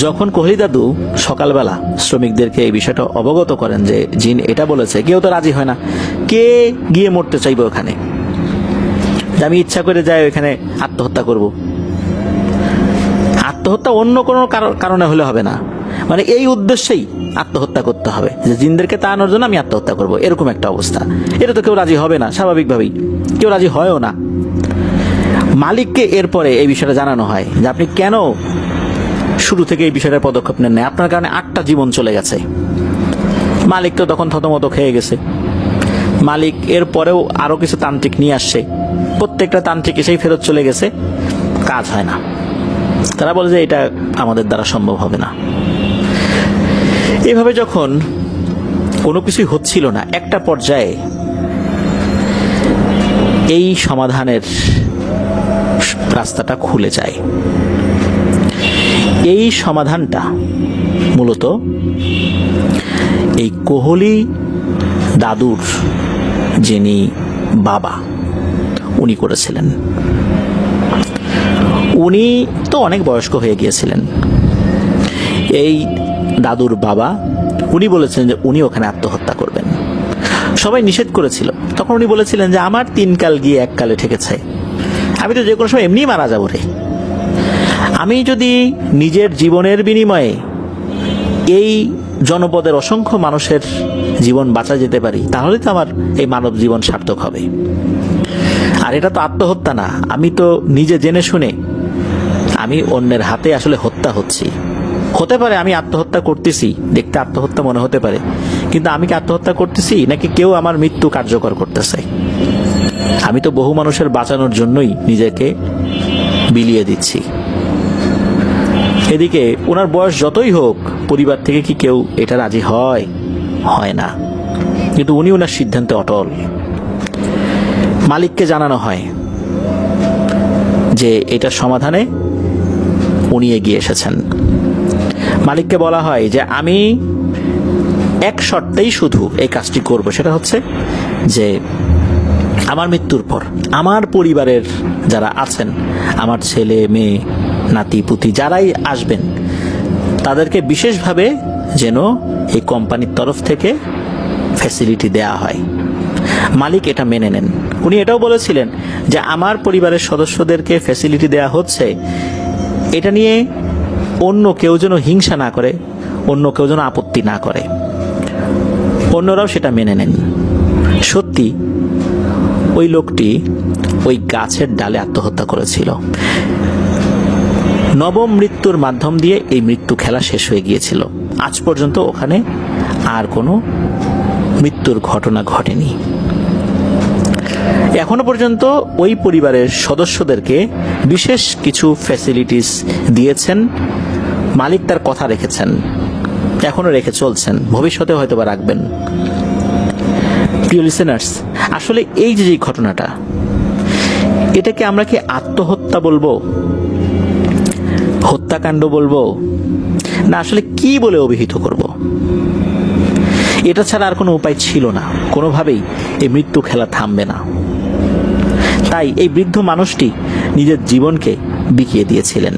যখন কোহলি দাদু সকালবেলা শ্রমিকদেরকে এই বিষয়টা অবগত করেন যে জিন এটা বলেছে, কেউ তো রাজি হয় না। কে গিয়ে মরতে চাইবে ওখানে? যে আমি ইচ্ছা করে যাই ওখানে আত্মহত্যা করব। আত্মহত্যা অন্য কোনো কারণে হলে হবে না, মানে এই উদ্দেশ্যেই আত্মহত্যা করতে হবে, যে জিনদেরকে তাড়ানোর জন্য আমি আত্মহত্যা করব, এরকম একটা অবস্থা। এটা তো কেউ রাজি হবে না, স্বাভাবিকভাবেই কেউ রাজি হয়ও না। মালিককে এরপরে এই বিষয়টা জানানো হয় যে আপনি কেন শুরু থেকে এই বিষয়টার পদক্ষেপ নেন না, আপনার কারণে 8টা জীবন চলে গেছে। মালিক তো তখন থতমত খেয়ে গেছে। মালিক এর পরেও আরো কিছু তান্ত্রিক নিয়ে আসছে, প্রত্যেকটা তান্ত্রিক এসেই ফেরত চলে গেছে, কাজ হয় না। তারা বলে যে এটা আমাদের দ্বারা সম্ভব হবে না। এভাবে যখন কোনো কিছুই হচ্ছিল না, একটা পর্যায়ে এই সমাধানের রাস্তাটা খুলে যায়। এই সমাধানটা মূলত এই কোহলি দাদুর যিনি বাবা উনি করেছিলেন। উনি তো অনেক বয়স্ক হয়ে গিয়েছিলেন। এই দাদুর বাবা উনি বলেছেন যে উনি ওখানে আত্মহত্যা করবেন। সবাই নিষেধ করেছিল। তখন উনি বলেছিলেন যে আমার 3 কাল গিয়ে 1 কালে ঠেকেছে, আমি তো যে কোনো সময় এমনিই মারা যাবো রে। আমি যদি নিজের জীবনের বিনিময়ে এই জনপদের অসংখ্য মানুষের জীবন বাঁচা যেতে পারি, তাহলে তো আমার এই মানব জীবন সার্থক হবে। আর এটা তো আত্মহত্যা না, আমি তো নিজে জেনে শুনে আমি অন্যের হাতে আসলে হত্যা হচ্ছি। হতে পারে আমি আত্মহত্যা করতেছি, দেখতে আত্মহত্যা মনে হতে পারে, কিন্তু আমি কি আত্মহত্যা করতেছি নাকি কেউ আমার মৃত্যু কার্যকর করতেছে? আমি তো বহু মানুষের বাঁচানোর জন্যই নিজেকে বিলিয়ে দিচ্ছি। এদিকে ওনার বয়স যতই হোক, পরিবার থেকে কি কেউ এটা রাজি হয়? হয় না। কিন্তু উনি ওনার সিদ্ধান্তে অটল। মালিককে জানানো হয় যে এটার সমাধানে উনি এগিয়ে এসেছেন। মালিককে বলা হয় যে আমি এক শর্তেই শুধু এই কাজটি করব, সেটা হচ্ছে যে আমার মৃত্যুর পর আমার পরিবারের যারা আছেন, আমার ছেলে মেয়ে নাতি পুতি যারাই আসবেন, তাদেরকে বিশেষভাবে যেন এই কোম্পানির তরফ থেকে ফ্যাসিলিটি দেয়া হয়। মালিক এটা মেনে নেন। উনি এটাও বলেছিলেন যে আমার পরিবারের সদস্যদেরকে ফ্যাসিলিটি দেয়া হচ্ছে, এটা নিয়ে অন্য কেউ যেন হিংসা না করে, অন্য কেউ যেন আপত্তি না করে। অন্যরাও সেটা মেনে নেন। সত্যি ওই লোকটি ওই গাছের ডালে আত্মহত্যা করেছিল। নবম মৃত্যুর মাধ্যম দিয়ে এই মৃত্যু খেলা শেষ হয়ে গিয়েছিল। আজ পর্যন্ত ওখানে আর কোনো মৃত্যুর ঘটনা ঘটেনি। এখনো পর্যন্ত ওই পরিবারের সদস্যদেরকে বিশেষ কিছু ফ্যাসিলিটিস দিয়েছেন। মালিক তার কথা রেখেছেন, এখনো রেখে চলছেন, ভবিষ্যতে হয়তো বা রাখবেন। প্রিয় লিসেনার্স, আসলে এই যে ঘটনাটা, এটাকে আমরা কি আত্মহত্যা বলবো, হত্যাকাণ্ড বলবো, না আসলে কি বলে অভিহিত করব? এটা ছাড়া আর কোনো উপায় ছিল না। কোনোভাবেই এই মৃত্যু খেলা থামবে না। তাই এই বৃদ্ধ মানুষটি নিজের জীবনকে বিকিয়ে দিয়েছিলেন।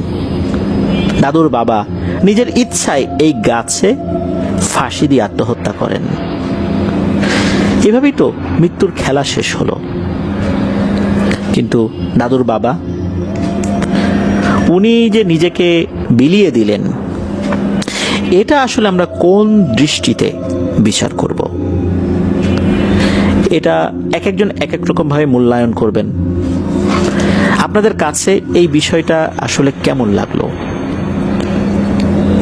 দাদুর বাবা নিজের ইচ্ছায় এই গাছে ফাঁসি দিয়ে আত্মহত্যা করেন। এভাবেই তো মৃত্যুর খেলা শেষ হলো। কিন্তু দাদুর বাবা উনি যে নিজেকে বিলিয়ে দিলেন, এটা আসলে আমরা কোন দৃষ্টিতে বিচার করব? এটা এক একজন এক এক রকম ভাবে মূল্যায়ন করবেন। আপনাদের কাছে এই বিষয়টা আসলে কেমন লাগলো?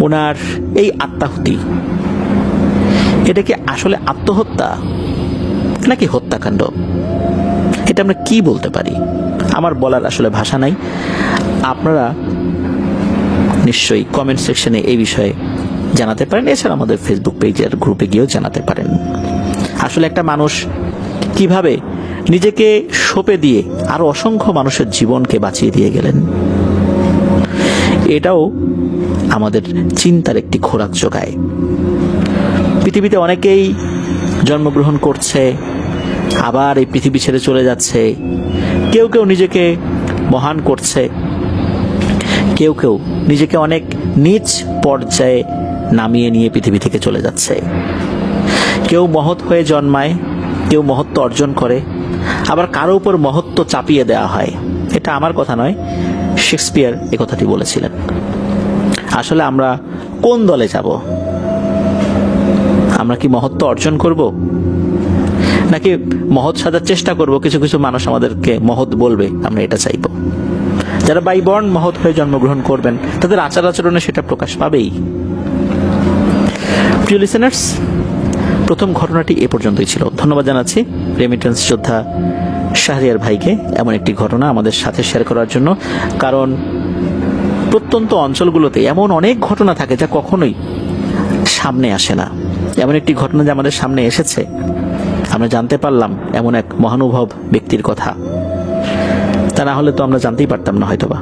ওনার এই আত্মাহুতি, এটা কি আসলে আত্মহত্যা নাকি হত্যাকাণ্ড? এটা আমরা কি বলতে পারি? আমার বলার আসলে ভাষা নাই। আপনারা নিশ্চয়ই কমেন্ট সেকশনে এই বিষয়ে জানাতে পারেন। এছাড়া আমাদের ফেসবুক পেজের গ্রুপে গিয়েও জানাতে পারেন। আসলে একটা মানুষ কিভাবে নিজেকে সঁপে দিয়ে আরো অসংখ্য মানুষের জীবনকে বাঁচিয়ে দিয়ে গেলেন, এটাও আমাদের চিন্তার একটি খোরাক যোগায়। পৃথিবীতে অনেকেই জন্মগ্রহণ করছে, আবার এই পৃথিবী ছেড়ে চলে যাচ্ছে। কেউ কেউ নিজেকে মহান করছে, কেউ কেউ নিজেকে অনেক নিচ পর্যায়ে নামিয়ে নিয়ে পৃথিবী থেকে চলে যাচ্ছে। কেউ মহৎ হয়ে জন্মায়, কেউ মহত্ব অর্জন করে, আবার কারো উপর মহত্ব চাপিয়ে দেওয়া হয়। এটা আমার কথা নয়, শেক্সপিয়ার এই কথাটি বলেছিলেন। আসলে আমরা কোন দলে যাব? আমরা কি মহত্ব অর্জন করব, নাকি মহৎ সাজার চেষ্টা করব? কিছু কিছু মানুষ আমাদেরকে মহৎ বলবে, আমরা এটা চাইব। যারা বাই বর্ন মহৎ হয়ে জন্মগ্রহণ করবেন, তাদের আচার আচরণে সেটা প্রকাশ পাবেই। প্রিয় লিসেনার্স, প্রথম ঘটনাটি এ পর্যন্তই ছিল। ধন্যবাদ জানাচ্ছি রেমিটেন্স যোদ্ধা শাহরিয়ার ভাইকে এমন একটি ঘটনা আমাদের সাথে শেয়ার করার জন্য। কারণ প্রত্যন্ত অঞ্চলগুলোতে এমন অনেক ঘটনা থাকে যা কখনোই সামনে আসে না। এমন একটি ঘটনা যে আমাদের সামনে এসেছে, আমরা জানতে পারলাম এমন এক মহানুভব ব্যক্তির কথা। তা না হলে তো আমরা জানতেই পারতাম না হয়তোবা।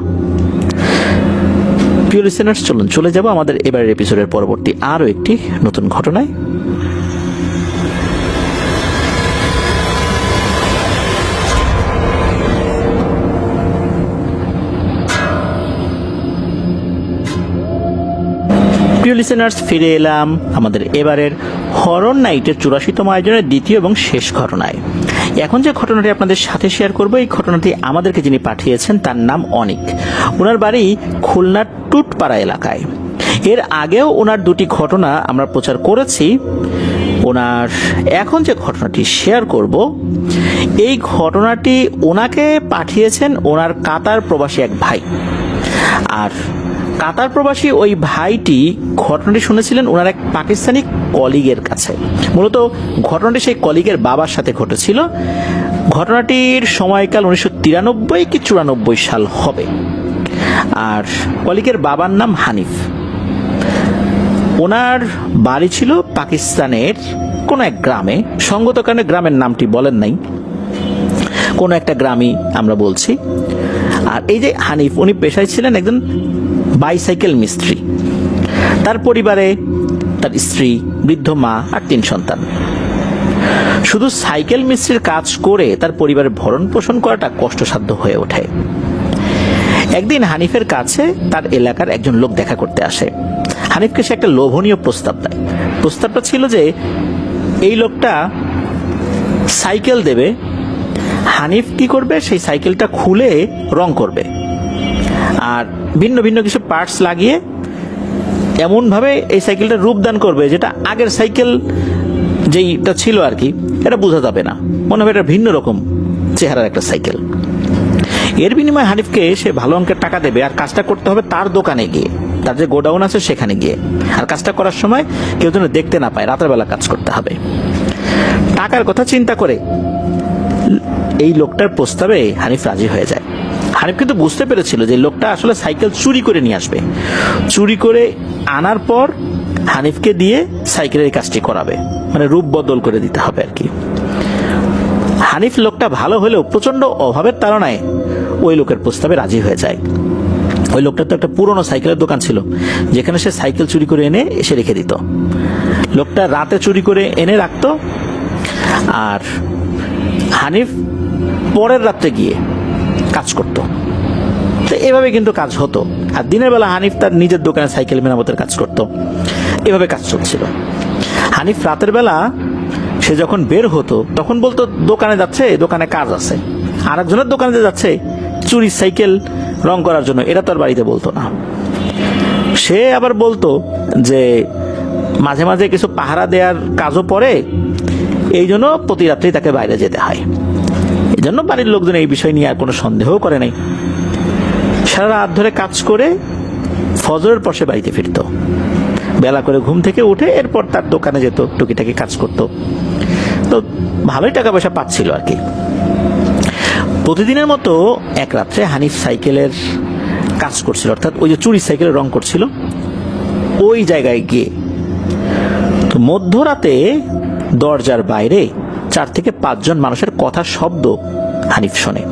প্রিয় লিসেনার্স, চলুন চলে যাব আমাদের এবারের এপিসোডের পরবর্তী আরো একটি নতুন ঘটনায়। প্রিয় লিসেনার্স, ফিরে এলাম আমাদের এবারের হরর নাইটের 84তম আয়োজনের দ্বিতীয় এবং শেষ ঘটনায়। এখন যে ঘটনাটি আপনাদের সাথে শেয়ার করব, এই ঘটনাটি আমাদেরকে যিনি পাঠিয়েছেন তার নাম অনিক। ওনার বাড়ি খুলনার টুটপাড়া এলাকায়। এর আগেও ওনার দুটি ঘটনা আমরা প্রচার করেছি। ওনার এখন যে ঘটনাটি শেয়ার করব, এই ঘটনাটি ওনাকে পাঠিয়েছেন ওনার কাতার প্রবাসী এক ভাই। আর কাতার প্রবাসী ওই ভাইটি ঘটনাটি শুনেছিলেন ওনার এক পাকিস্তানি কলিগের কাছে। মূলত ঘটনাটি সেই কলিগের বাবার সাথে ঘটেছিল। ঘটনাটির সময়কাল 1993 কি 94 সাল হবে। আর কলিগের বাবার নাম হানিফ। ওনার বাড়ি ছিল পাকিস্তানের কোনো এক গ্রামে, সঙ্গত কারণে গ্রামের নামটি বলেন নাই, কোনো একটা গ্রামই আমরা বলছি। আর এই যে হানিফ, উনি পেশায় ছিলেন একজন বাইসাইকেল মিস্ত্রি। তার পরিবারে তার স্ত্রী, বৃদ্ধ মা আর 3 সন্তান। শুধু সাইকেল মিস্ত্রির কাজ করে তার পরিবারের ভরণ পোষণ করাটা কষ্টসাধ্য হয়ে ওঠে। একদিন হানিফের কাছে তার এলাকার একজন লোক দেখা করতে আসে। হানিফকে সে একটা লোভনীয় প্রস্তাব দেয়। প্রস্তাবটা ছিল যে এই লোকটা সাইকেল দেবে, হানিফ কি করবে, সেই সাইকেলটা খুলে রং করবে আর ভিন্ন ভিন্ন কিছু পার্টস লাগিয়ে এমনভাবে এই সাইকেলটা রূপদান করবে যেটা আগের সাইকেল যেইটা ছিল আর কি, এটা বোঝা যাবে না, মনে হবে এটা ভিন্ন রকম চেহারার একটা সাইকেল। এর বিনিময়ে হানিফকে সে ভালো অঙ্কের টাকা দেবে আর কাজটা করতে হবে তার দোকানে গিয়ে, তার যে গোডাউন আছে সেখানে গিয়ে। আর কাজটা করার সময় কেউ যেন দেখতে না পায়, রাতের বেলা কাজ করতে হবে। টাকার কথা চিন্তা করে এই লোকটার প্রস্তাবে হানিফ রাজি হয়ে যায়। হানিফ কিন্তু বুঝতে পেরেছিল যে লোকটা আসলে সাইকেল চুরি করে নিয়ে আসবে। চুরি করে আনার পর হানিফকে দিয়ে সাইকেলের কাজটি করাবে, মানে রূপ বদল করে দিতে হবে আর কি। হানিফ লোকটা ভালো হলেও প্রচন্ড অভাবের তাড়নায় ওই লোকের প্রস্তাবে রাজি হয়ে যায়। ওই লোকটার তো একটা পুরনো সাইকেলের দোকান ছিল, যেখানে সে সাইকেল চুরি করে এনে এসে রেখে দিত। লোকটা রাতে চুরি করে এনে রাখতো আর হানিফ পরের রাত্রে গিয়ে কাজ করত। তো এভাবে কিন্তু কাজ হতো। আর দিনের বেলা হানিফ তার নিজের দোকানে সাইকেল মেরামতের কাজ করত। এভাবে কাজ চলছিল। হানিফ রাতের বেলা সে যখন বের হতো তখন বলতো দোকানে যাচ্ছে, দোকানে কাজ আছে। আর একজনের দোকানে যাচ্ছে চুরি সাইকেল রং করার জন্য, এটা তার বাড়িতে বলতো না। সে আবার বলতো যে মাঝে মাঝে কিছু পাহারা দেওয়ার কাজও পড়ে, এই জন্য প্রতি রাত্রেই তাকে বাইরে যেতে হয়। এই জন্য বাড়ির লোকজন এই বিষয় নিয়ে আর কোনো সন্দেহ করে নাই। সারা রাত ধরে কাজ করে ফজরের পর সে বাড়িতে ফিরত। বেলা করে ঘুম থেকে উঠে এরপর তার দোকানে যেত, টুকিটাকি কাজ করত। তো ভালোই টাকা পয়সা পাচ্ছিল আর কি। প্রতিদিনের মতো এক রাত্রে হানিফ সাইকেলের কাজ করছিল, অর্থাৎ ওই যে চুরি সাইকেলের রং করছিল ওই জায়গায় গিয়ে। তো মধ্যরাতে দরজার বাইরে 4 থেকে 5 জন মানুষের কথা শব্দ হানিফ শোনে।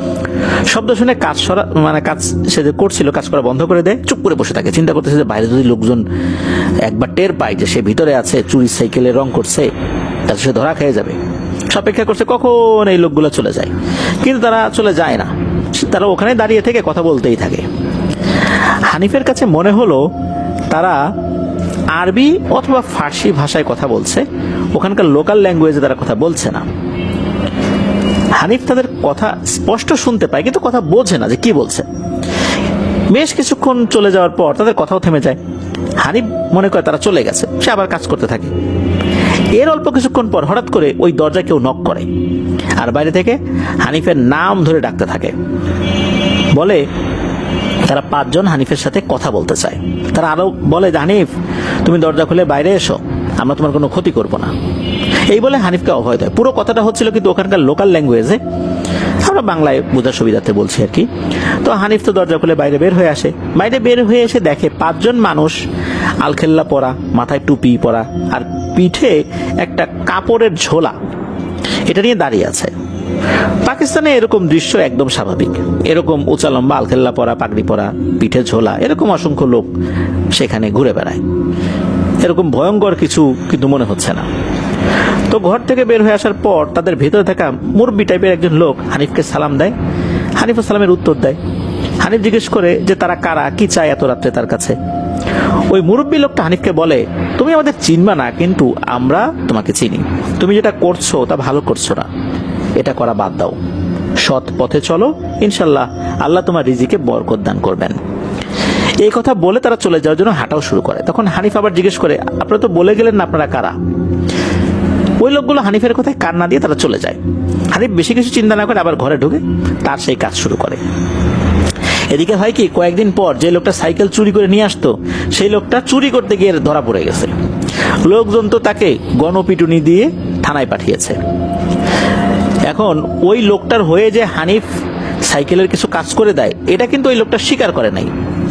শব্দ শুনে কাজ সে যে করছিল কাজ করা বন্ধ করে দেয়, চুপ করে বসে থাকে। চিন্তা করতেছে যে বাইরে যদি লোকজন একবার টের পায় যে সে ভিতরে আছে, চুরি সাইকেলে রং করছে, তাতে সে ধরা খেয়ে যাবে। অপেক্ষা করছে কখন এই লোকগুলো চলে যায়, কিন্তু তারা চলে যায় না। তারা ওখানে দাঁড়িয়ে থেকে কথা বলতেই থাকে। হানিফের কাছে মনে হলো তারা আরবি অথবা ফার্সি ভাষায় কথা বলছে, ওখানকার লোকাল ল্যাঙ্গুয়েজে তারা কথা বলছে না। হানিফ তাদের কথা স্পষ্ট শুনতে পায় কিন্তু কথা বোঝে না যে কি বলছে। বেশ কিছুক্ষণ চলে যাওয়ার পর তাদের কথাও থেমে যায়। হানিফ মনে করে তারা চলে গেছে, সে আবার কাজ করতে থাকে। এর অল্প কিছুক্ষণ পর হঠাৎ করে ওই দরজায় কেউ নক করে আর বাইরে থেকে হানিফের নাম ধরে ডাকতে থাকে। বলে তারা 5 জন হানিফের সাথে কথা বলতে চায়। তারা আরো বলে, হানিফ তুমি দরজা খুলে বাইরে এসো, আমরা তোমার কোনো ক্ষতি করব না। এই বলে হানিফকে অভয় দেয়। পুরো কথাটা হচ্ছিল কিন্তু ওখানকার লোকাল ল্যাঙ্গুয়েজে, আমরা বাংলায় বোঝার সুবিধাতে বলছি আর কি। তো হানিফ তো দরজা খুলে বাইরে বের হয়ে আসে। বাইরে বের হয়ে এসে দেখে 5 জন মানুষ আলখেল্লা পরা, মাথায় টুপি পরা আর পিঠে একটা কাপড়ের ঝোলা এটা নিয়ে দাঁড়িয়ে আছে। পাকিস্তানে এরকম দৃশ্য একদম স্বাভাবিক। এরকম উঁচা লম্বা আলখেল্লা পরা, পাগড়ি পরা, পিঠে ঝোলা এরকম অসংখ্য লোক সেখানে ঘুরে বেড়ায়। এরকম ভয়ঙ্কর কিছু কিন্তু মনে হচ্ছে না। তো ঘর থেকে বের হয়ে আসার পর তাদের ভেতরে থাকা মুরব্বি টাইপের একজন লোক হানিফকে সালাম দেয়। হানিফ সালামের উত্তর দেয়। হানিফ জিজ্ঞেস করে যে তারা কারা, কি চায় এত রাত্রে তার কাছে। ওই মুরব্বি মুরব্বী লোকটা হানিফকে বলে, তুমি আমাদের চিনবা না, কিন্তু আমরা তোমাকে চিনি। তুমি যেটা করছো তা ভালো করছো না, এটা করা বাদ দাও, সৎ পথে চলো, ইনশাল্লাহ আল্লাহ তোমার রিজিকে বরকত দান করবেন। এই কথা বলে তারা চলে যাওয়ার জন্য হাঁটাও শুরু করে। তখন হানিফ আবার জিজ্ঞেস করে, আপনারা তো বলে গেলেন না আপনারা কারা। ওই লোকগুলো হানিফের কথায় কান না দিয়ে তারা চলে যায়। হানিফ বেশি কিছু চিন্তা না করে আবার ঘরে ঢুকে তার সেই কাজ শুরু করে। এদিকে হয় কি, কয়েকদিন পর যে লোকটা সাইকেল চুরি করে নিয়ে আসতো, সেই লোকটা চুরি করতে গিয়ে ধরা পড়ে গেছে। লোকজন তো তাকে গণপিটুনি দিয়ে থানায় পাঠিয়েছে। এখন ওই লোকটার হয়ে যে হানিফ সাইকেলের কিছু কাজ করে দেয়, এটা কিন্তু ওই লোকটা স্বীকার করে নাই।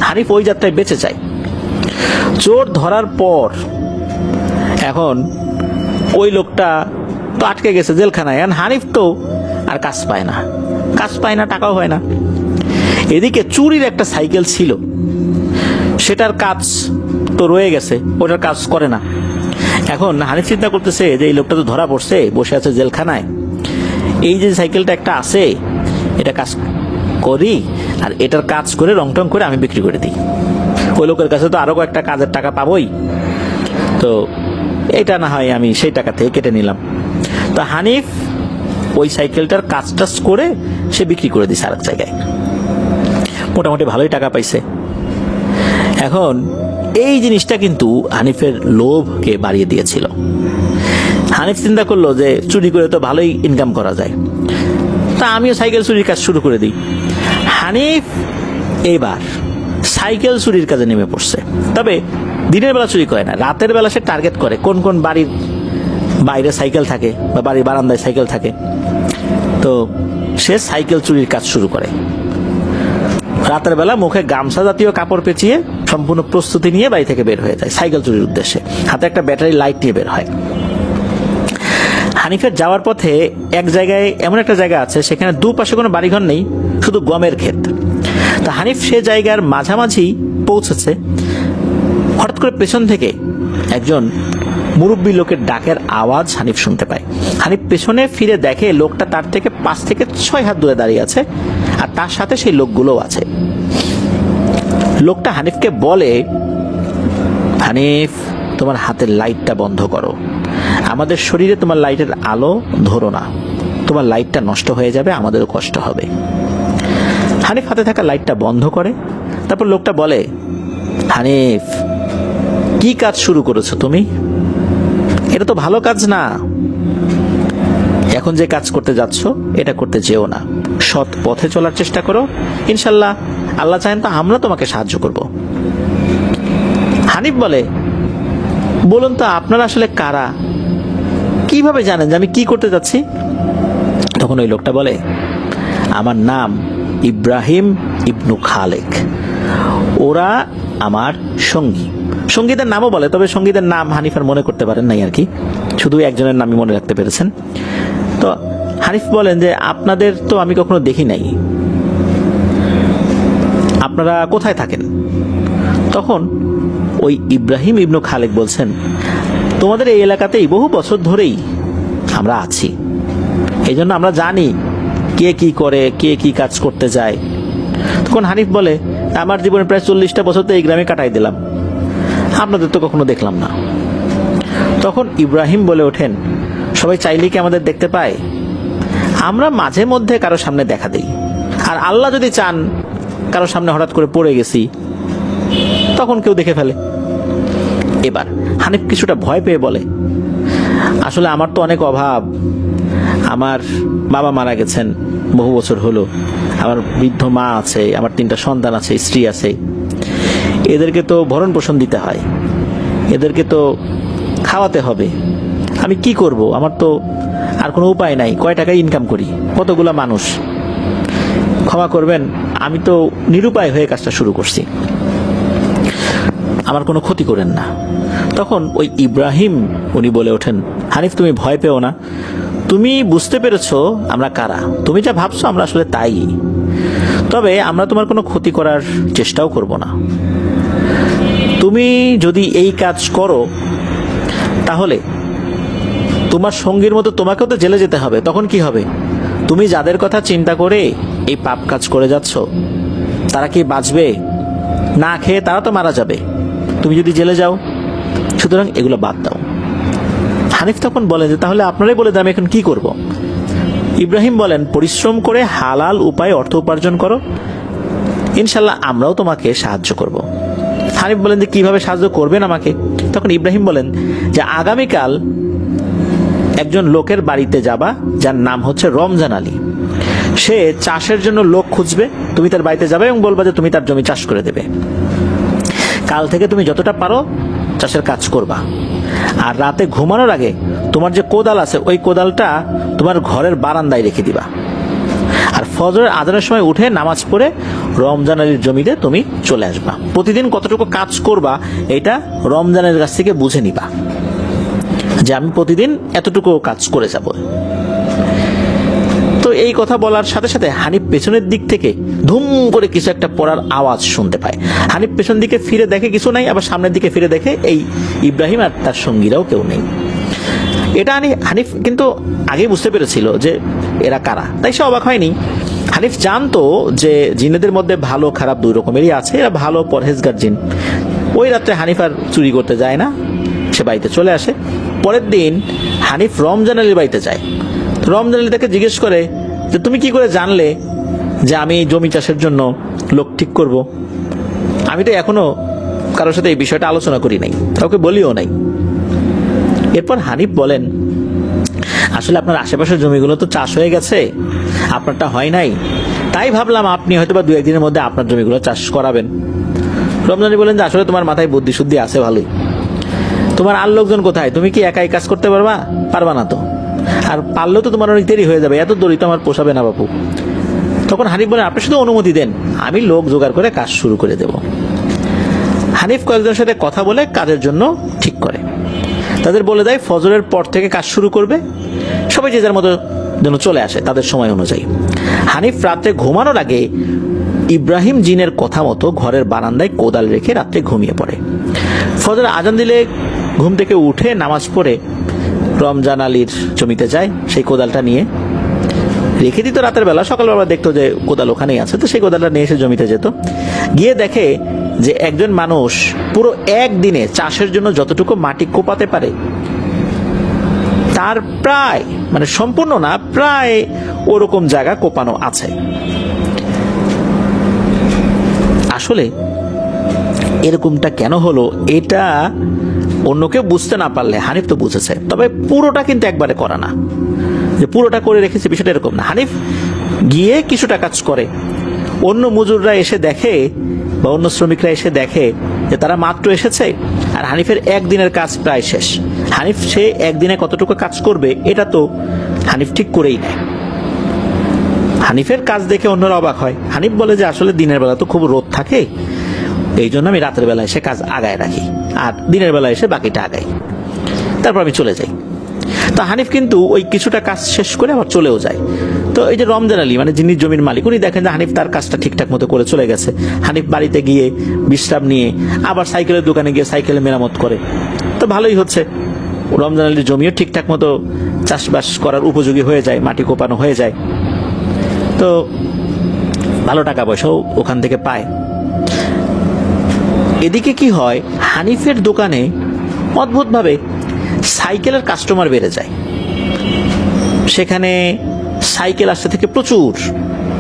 হানিফ ওই যাত্রায় বেঁচে যায়। চোর ধরার পর এখন ওই লোকটা তো আটকে গেছে জেলখানায়। হানিফ তো আর কাজ পায় না, টাকাও হয় না। এদিকে চুরির একটা সাইকেল ছিল, সেটার কাজ তো রয়ে গেছে, ওটার কাজ করে না। এখন হানিফ চিন্তা করতেছে যে এই লোকটা তো ধরা পড়ছে, বসে আছে জেলখানায়, এই যে সাইকেলটা একটা আছে, এটা কাজ করি, আর এটার কাজ করে রং টং করে আমি বিক্রি করে দিই। ওই লোকের কাছে তো আরো কয়েকটা কাজের টাকা পাবোই, তো এটা না হয় আমি সেই টাকা থেকে কেটে নিলাম। তো হানিফ ওই সাইকেলটার কাজ টাজ করে সে বিক্রি করে দিছে আরেক জায়গায়, মোটামুটি ভালোই টাকা পাইছে। এখন এই জিনিসটা কিন্তু হানিফের লোভকে বাড়িয়ে দিয়েছিল। হানিফ চিন্তা করলো যে চুরি করে তো ভালোই ইনকাম করা যায়, তা আমিও সাইকেল চুরির কাজ শুরু করে দিই। হানিফ এবার সাইকেল চুরির কাজে নেমে পড়ছে। তবে দিনের বেলা চুরি করে না, রাতের বেলা সে টার্গেট করে কোন কোন বাড়ির বাইরে সাইকেল থাকে বা বাড়ির বারান্দায় সাইকেল থাকে। তো সে সাইকেল চুরির কাজ শুরু করে। রাতের বেলা মুখে গামছা জাতীয় কাপড় পেঁচিয়ে সম্পূর্ণ প্রস্তুতি নিয়ে বাড়ি থেকে বের হয়ে যায় সাইকেল চুরির উদ্দেশ্যে। হাতে একটা ব্যাটারি লাইট নিয়ে বের হয়। হানিফের যাওয়ার পথে এক জায়গায়, এমন একটা জায়গা আছে সেখানে দুপাশে কোনো বাড়িঘর নেই, শুধু গমের ক্ষেত। তা হানিফ সে জায়গার মাঝামাঝি পৌঁছেছে। হঠাৎ করে পেছন থেকে একজন মুরব্বী লোকের ডাকের আওয়াজ হানিফ শুনতে পায়। হানিফ পেছনে ফিরে দেখে লোকটা তার থেকে 5 থেকে 6 হাত দূরে দাঁড়িয়ে আছে, আর তার সাথে সেই লোকগুলোও আছে। লোকটা হানিফকে বলে, হানিফ তোমার হাতের লাইটটা বন্ধ করো, আমাদের শরীরে তোমার লাইটের আলো ধরো না, তোমার লাইটটা নষ্ট হয়ে যাবে, আমাদেরও কষ্ট হবে। হানিফ হাতে থাকা লাইটটা বন্ধ করে। তারপর লোকটা বলে, হানিফ কি কাজ শুরু করেছো তুমি? এটা তো ভালো কাজ না, এখন যে কাজ করতে যাচ্ছ এটা করতে যেও না, সৎ পথে চলার চেষ্টা করো, ইনশাল্লাহ আল্লাহ চাহেন তো আমরা তোমাকে সাহায্য করব। হানিফ বলে, বলুন তো আপনারা আসলে কারা, কিভাবে জানেন যে আমি কি করতে যাচ্ছি? তখন ওই লোকটা বলে, আমার নাম ইব্রাহিম ইবনু খালেক, ওরা আমার সঙ্গী। সঙ্গীদের নামও বলে, তবে সঙ্গীদের নাম হানিফ আর মনে করতে পারেন নাই আর কি, শুধু একজনের নামই মনে রাখতে পেরেছেন। তো হানিফ বলেন যে আপনাদের তো আমি কখনো দেখি নাই, আপনারা কোথায় থাকেন? তখন ওই ইব্রাহিম ইবনু খালেক বলছেন, তোমাদের এই এলাকাতেই বহু বছর ধরেই আমরা আছি, এই জন্য আমরা জানি কে কি করে, কে কি কাজ করতে যায়। তখন হানিফ বলে, আমার জীবনে প্রায় 40টা বছর তো এই গ্রামে কাটাই দিলাম, আপনাদের তো কখনো দেখলাম না। তখন ইব্রাহিম বলে ওঠেন, সবাই চাইলেই কি আমাদের দেখতে পায়? আমরা মাঝে মধ্যে কারো সামনে দেখা দেই, আর আল্লাহ যদি চান কারো সামনে হঠাৎ করে পড়ে গেছি, তখন কেউ দেখে ফেলে। এবার হানিফ কিছুটা ভয় পেয়ে বলে, আসলে আমার তো অনেক অভাব, আমার বাবা মারা গেছেন বহু বছর হলো, আমার বৃদ্ধ মা আছে, আমার 3টা সন্তান আছে, স্ত্রী আছে, এদেরকে তো ভরণ পোষণ দিতে হয়, এদেরকে তো খাওয়াতে হবে, আমি কি করব? আমার তো আর কোনো উপায় নাই, কয় টাকা ইনকাম করি, কতগুলা মানুষ, ক্ষমা করবেন, আমি তো নিরুপায় হয়ে কাজটা শুরু করছি, আমার কোনো ক্ষতি করেন না। তখন ওই ইব্রাহিম উনি বলে ওঠেন, হানিফ তুমি ভয় পেও না, তুমি বুঝতে পেরেছো আমরা কারা, তুমি যা ভাবছো আমরা আসলে তাই, তবে আমরা তোমার কোনো ক্ষতি করার চেষ্টাও করব না। তুমি যদি এই কাজ করো তাহলে তোমার সঙ্গীর মতো তোমাকেও তো জেলে যেতে হবে, তখন কি হবে? তুমি যাদের কথা চিন্তা করে এই পাপ কাজ করে যাচ্ছ, তারা কি বাঁচবে? না খেয়ে তারা তো মারা যাবে, তুমি যদি জেলে যাও, সুতরাং এগুলো বাদ দাও। হানিফ তখন বলেন যে তাহলে আপনারাই বলে দেন আমি এখন কি করব। ইব্রাহিম বলেন, পরিশ্রম করে হালাল উপায়ে অর্থ উপার্জন করো, ইনশাল্লাহ আমরাও তোমাকে সাহায্য করব। হানিফ বলেন যে কিভাবে সাহায্য করবেন আমাকে? তখন ইব্রাহিম বলেন যে আগামীকাল একজন লোকের বাড়িতে যাবা যার নাম হচ্ছে রমজান আলী। সে চাষের জন্য লোক খুঁজবে, তুমি তার বাড়িতে যাবে এবং বলবা যে তুমি তার জমি চাষ করে দেবে। কাল থেকে তুমি যতটা পারো চাষের কাজ করবা, আর রাতে ঘুমানোর আগে তোমার যে কোদাল আছে ওই কোদালটা তোমার ঘরের বারান্দায় রেখে দিবা, আর ফজরের আজানের সময় উঠে নামাজ পড়ে রমজান আলীর জমিতে তুমি চলে আসবা। প্রতিদিন কতটুকু কাজ করবা এটা রমজানের কাছ থেকে বুঝে নিবা যে আমি প্রতিদিন এতটুকু কাজ করে যাব। তো এই কথা বলার সাথে সাথে হানিফ পেছনের দিক থেকে ধুম করে কিছু একটা পড়ার আওয়াজ শুনতে পায়। হানিফ পেছন দিকে ফিরে দেখে কিছু নাই, আবার সামনের দিকে ফিরে দেখে এই ইব্রাহিম আর তার সঙ্গীরাও কেউ নেই। এটা হানিফ কিন্তু আগেই বুঝতে পেরেছিল যে এরা কারা, তাই সে অবাক হয়নি। হানিফ জানতো যে জিনেদের মধ্যে ভালো খারাপ দুই রকমেরই আছে, এরা ভালো পরহেজগার জিন। ওই রাত্রে হানিফ আর চুরি করতে যায় না, সে বাড়িতে চলে আসে। পরের দিন হানিফ রমজান আলীর বাড়িতে যায়। রমজান আলী তাকে জিজ্ঞেস করে যে তুমি কি করে জানলে যে আমি জমি চাষের জন্য লোক ঠিক করব? আমি তো এখনো কারোর সাথে এই বিষয়টা আলোচনা করি নাই, কাউকে বলিও নাই। এরপর হানিফ বলেন, আসলে আপনার আশেপাশের জমিগুলো তো চাষ হয়ে গেছে, আপনারটা হয় নাই, তাই ভাবলাম আপনি হয়তো বা 2-1 দিনের মধ্যে আপনার জমিগুলো চাষ করাবেন। রমজান আলী বলেন যে আসলে তোমার মাথায় বুদ্ধি শুদ্ধি আছে ভালোই, তোমার আর লোকজন কোথায়? তুমি কি একাই কাজ করতে পারবা না তো, আর পারলেও তো তোমার অনেক দেরি হয়ে যাবে, এত দড়ি তো আমার পোষাবে না বাপু। তখন হানিফ বলেন, আপনি শুধু অনুমতি দেন, আমি লোক জোগাড় করে কাজ শুরু করে দেব। হানিফ কয়েকজনের সাথে কথা বলে কাজের জন্য ঠিক করে, তাদের বলে দেয় ফজরের পর থেকে কাজ শুরু করবে, সবাই যে যার মতো যেন চলে আসে তাদের সময় অনুযায়ী। হানিফ রাত্রে ঘুমানোর আগে ইব্রাহিম জিনের কথা মতো ঘরের বারান্দায় কোদাল রেখে রাত্রে ঘুমিয়ে পড়ে। ফজর আজান দিলে ঘুম থেকে উঠে নামাজ পড়ে রমজান আলীর জমিতে যায়, সেই কোদালটা নিয়ে রেখে দিত রাতের বেলা। সকালবেলা দেখতো যে কোদাল ওখানেই আছে, তো সেই কোদালটা নিয়ে এসে জমিতে যেত। গিয়ে দেখে যে একজন মানুষ পুরো একদিনে চাষের জন্য যতটুকু মাটি কোপাতে পারে তার প্রায়, মানে সম্পূর্ণ না, প্রায় ওরকম জায়গা কোপানো আছে। আসলে এরকমটা কেন হলো এটা অন্য কেউ বুঝতে না পারলে হানিফ তো বুঝেছে, তবে পুরোটা কিন্তু একবারে করা না, যে পুরোটা করে রেখেছে বিষয়টা এরকম না। হানিফ গিয়ে কিছুটা কাজ করে, অন্য মজুররা এসে দেখে বা অন্য শ্রমিকরা এসে দেখে যে তারা মাত্র এসেছে আর হানিফের একদিনের কাজ প্রায় শেষ। হানিফ সে একদিনে কতটুকু কাজ করবে এটা তো হানিফ ঠিক করেই নেয়। হানিফের কাজ দেখে অন্যরা অবাক হয়। হানিফ বলে যে আসলে দিনের বেলা তো খুব রোদ থাকে, এই জন্য আমি রাতের বেলা এসে কাজ আগায় রাখি আর দিনের বেলা এসে বাকিটা আগাই, তারপর আমি চলে যাই। তো হানিফ কিন্তু ওই কিছুটা কাজ শেষ করে আবার চলেও যায়। তো এই যে রমজান আলী মানে যিনি জমির মালিক, উনি দেখেন যে হানিফ তার কাজটা ঠিকঠাক মতো করে চলে গেছে। হানিফ বাড়িতে গিয়ে বিশ্রাম নিয়ে আবার সাইকেলের দোকানে গিয়ে সাইকেলে মেরামত করে, তো ভালোই হচ্ছে। রমজান আলীর জমিও ঠিকঠাক মতো চাষবাস করার উপযোগী হয়ে যায়, মাটি কোপানো হয়ে যায়, তো ভালো টাকা পয়সাও ওখান থেকে পায়। এদিকে কি হয়, হানিফের দোকানে অদ্ভুতভাবে সাইকেলের কাস্টমার বেড়ে যায়। সেখানে সাইকেল আসতে থেকে প্রচুর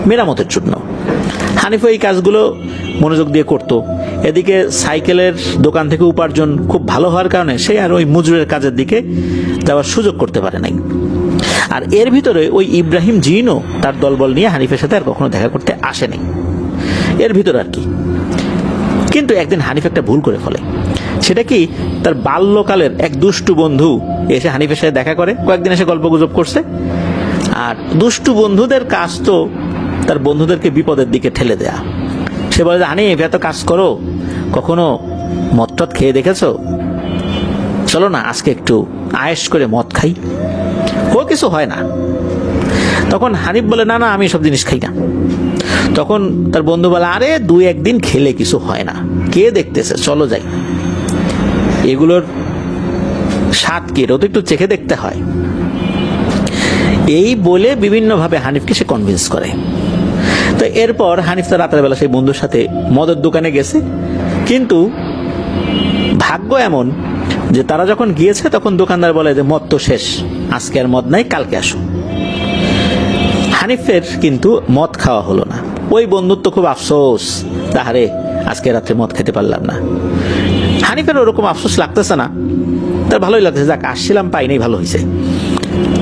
মেরামতের জন্য। হানিফ এই কাজগুলো মনোযোগ দিয়ে করত। এদিকে সাইকেলের দোকান থেকে উপার্জন খুব ভালো হওয়ার কারণে সে আর ওই মজুরের কাজের দিকে যাওয়ার সুযোগ করতে পারে নাই। আর এর ভিতরে ওই ইব্রাহিম জিনও তার দলবল নিয়ে হানিফের সাথে আর কখনো দেখা করতে আসেনি, এর ভিতরে আর কি। কিন্তু একদিন হানিফ একটা ভুল করে ফেলে। সেটা কি, তার বাল্যকালের এক দুষ্টু বন্ধু এসে হানিফের সাথে দেখা করে, কয়েকদিন এসে গল্প গুজব করছে। আর দুষ্টু বন্ধুদের কাজ তো তার বন্ধুদেরকে বিপদের দিকে ঠেলে দেয়া। সে বলে যে হানিফ এত কাজ করো, কখনো মদ টদ খেয়ে দেখেছো? চলো না আজকে একটু আয়েশ করে মদ খাই, ও কিছু হয় না। তখন হানিফ বলে না না আমি সব জিনিস খাই না। তখন তার বন্ধু বলে আরে 2-1 দিন খেলে কিছু হয় না, কে দেখতেছে, চলো যাই, এগুলোর স্বাদ কি তো একটু চেখে দেখতে হয়। এই বলে বিভিন্নভাবে হানিফকে সে কনভিন্স করে। তো এরপর হানিফ তো রাতের বেলা সেই বন্ধুর সাথে মদের দোকানে গেছে, কিন্তু ভাগ্য এমন যে তারা যখন গিয়েছে তখন দোকানদার বলে যে মদ তো শেষ, আজকে আর মদ নাই, কালকে আসো। হানিফের কিন্তু মদ খাওয়া হলো না। ওই বন্ধুত্ব খুব আফসোস, তাহারে আজকে রাত্রে মদ খেতে পারলাম না। হানিফের ওরকম আফসোস লাগতেছে না, তার ভালোই লাগতেছে, যাক আসছিলাম পাই নাই, ভালো হয়েছে।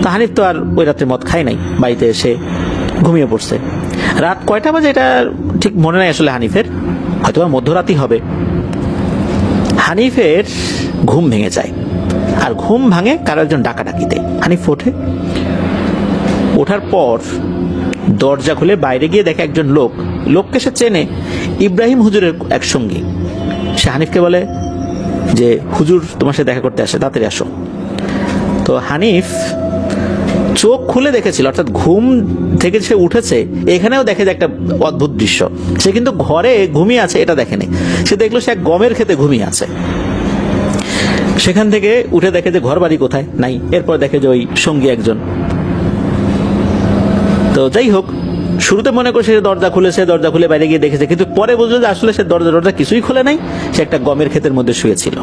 তো হানিফ তো আর ওই রাত্রে মদ খায় নাই, বাড়িতে এসে ঘুমিয়ে পড়ছে। রাত কয়টা বাজে এটা ঠিক মনে নাই আসলে হানিফের, হয়তো মধ্যরাতই হবে। হানিফের ঘুম ভেঙে যায়, আর ঘুম ভাঙে কারো একজন ডাকাডাকিতে। হানিফ ওঠে, ওঠার পর দরজা খুলে বাইরে গিয়ে দেখে একজন লোককে সে চেনে, ইব্রাহিম হুজুরের এক সঙ্গী। সে হানিফকে বলে যে হুজুর তোমার সাথে দেখা করতে আসে, তাড়াতাড়ি আসো। তো হানিফ চোখ খুলে দেখেছিল, অর্থাৎ ঘুম থেকে সে উঠেছে, এখানেও দেখে যে একটা অদ্ভুত দৃশ্য। সে কিন্তু ঘরে ঘুমিয়ে আছে এটা দেখেনি, সে দেখলো সে এক গমের খেতে ঘুমিয়ে আছে। সেখান থেকে উঠে দেখে যে ঘর বাড়ি কোথায় নাই, এরপর দেখে যে ওই সঙ্গী একজন। তো যাই হোক, শুরুতে মনে করছে সে দরজা খুলেছে, দরজা খুলে বাইরে গিয়ে দেখেছে, কিন্তু পরে বুঝলো যে আসলে সে দরজা কিছুই খুলে নাই, সে একটা গমের ক্ষেতের মধ্যে শুয়েছিল।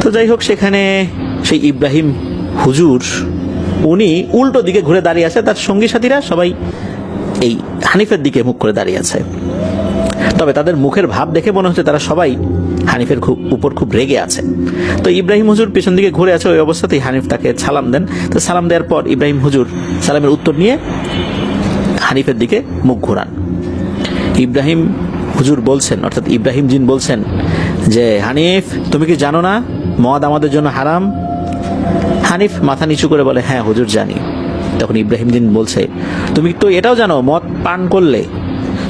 তো যাই হোক, সেখানে সেই ইব্রাহিম হুজুর উনি উল্টো দিকে ঘুরে দাঁড়িয়ে আছে, তার সঙ্গী সাথীরা সবাই এই হানিফের দিকে মুখ করে দাঁড়িয়ে আছে। তবে তাদের মুখের ভাব দেখে মনে হচ্ছে তারা সবাই হানিফের উপর খুব রেগে আছে। তো ইব্রাহিম হুজুর পিছন দিকে ঘুরে আছে, ওই অবস্থাতেই হানিফ তাকে সালাম দেন। তো সালাম দেওয়ার পর ইব্রাহিম হুজুর সালামের উত্তর নিয়ে হানিফের দিকে মুখ ঘোরান। ইব্রাহিম হুজুর বলছেন, অর্থাৎ ইব্রাহিম জিন বলছেন যে হানিফ তুমি কি জানো না মদ আমাদের জন্য হারাম? হানিফ মাথা নিচু করে বলে হ্যাঁ হুজুর জানি। তখন ইব্রাহিম জিন বলছে তুমি তো এটাও জানো মদ পান করলে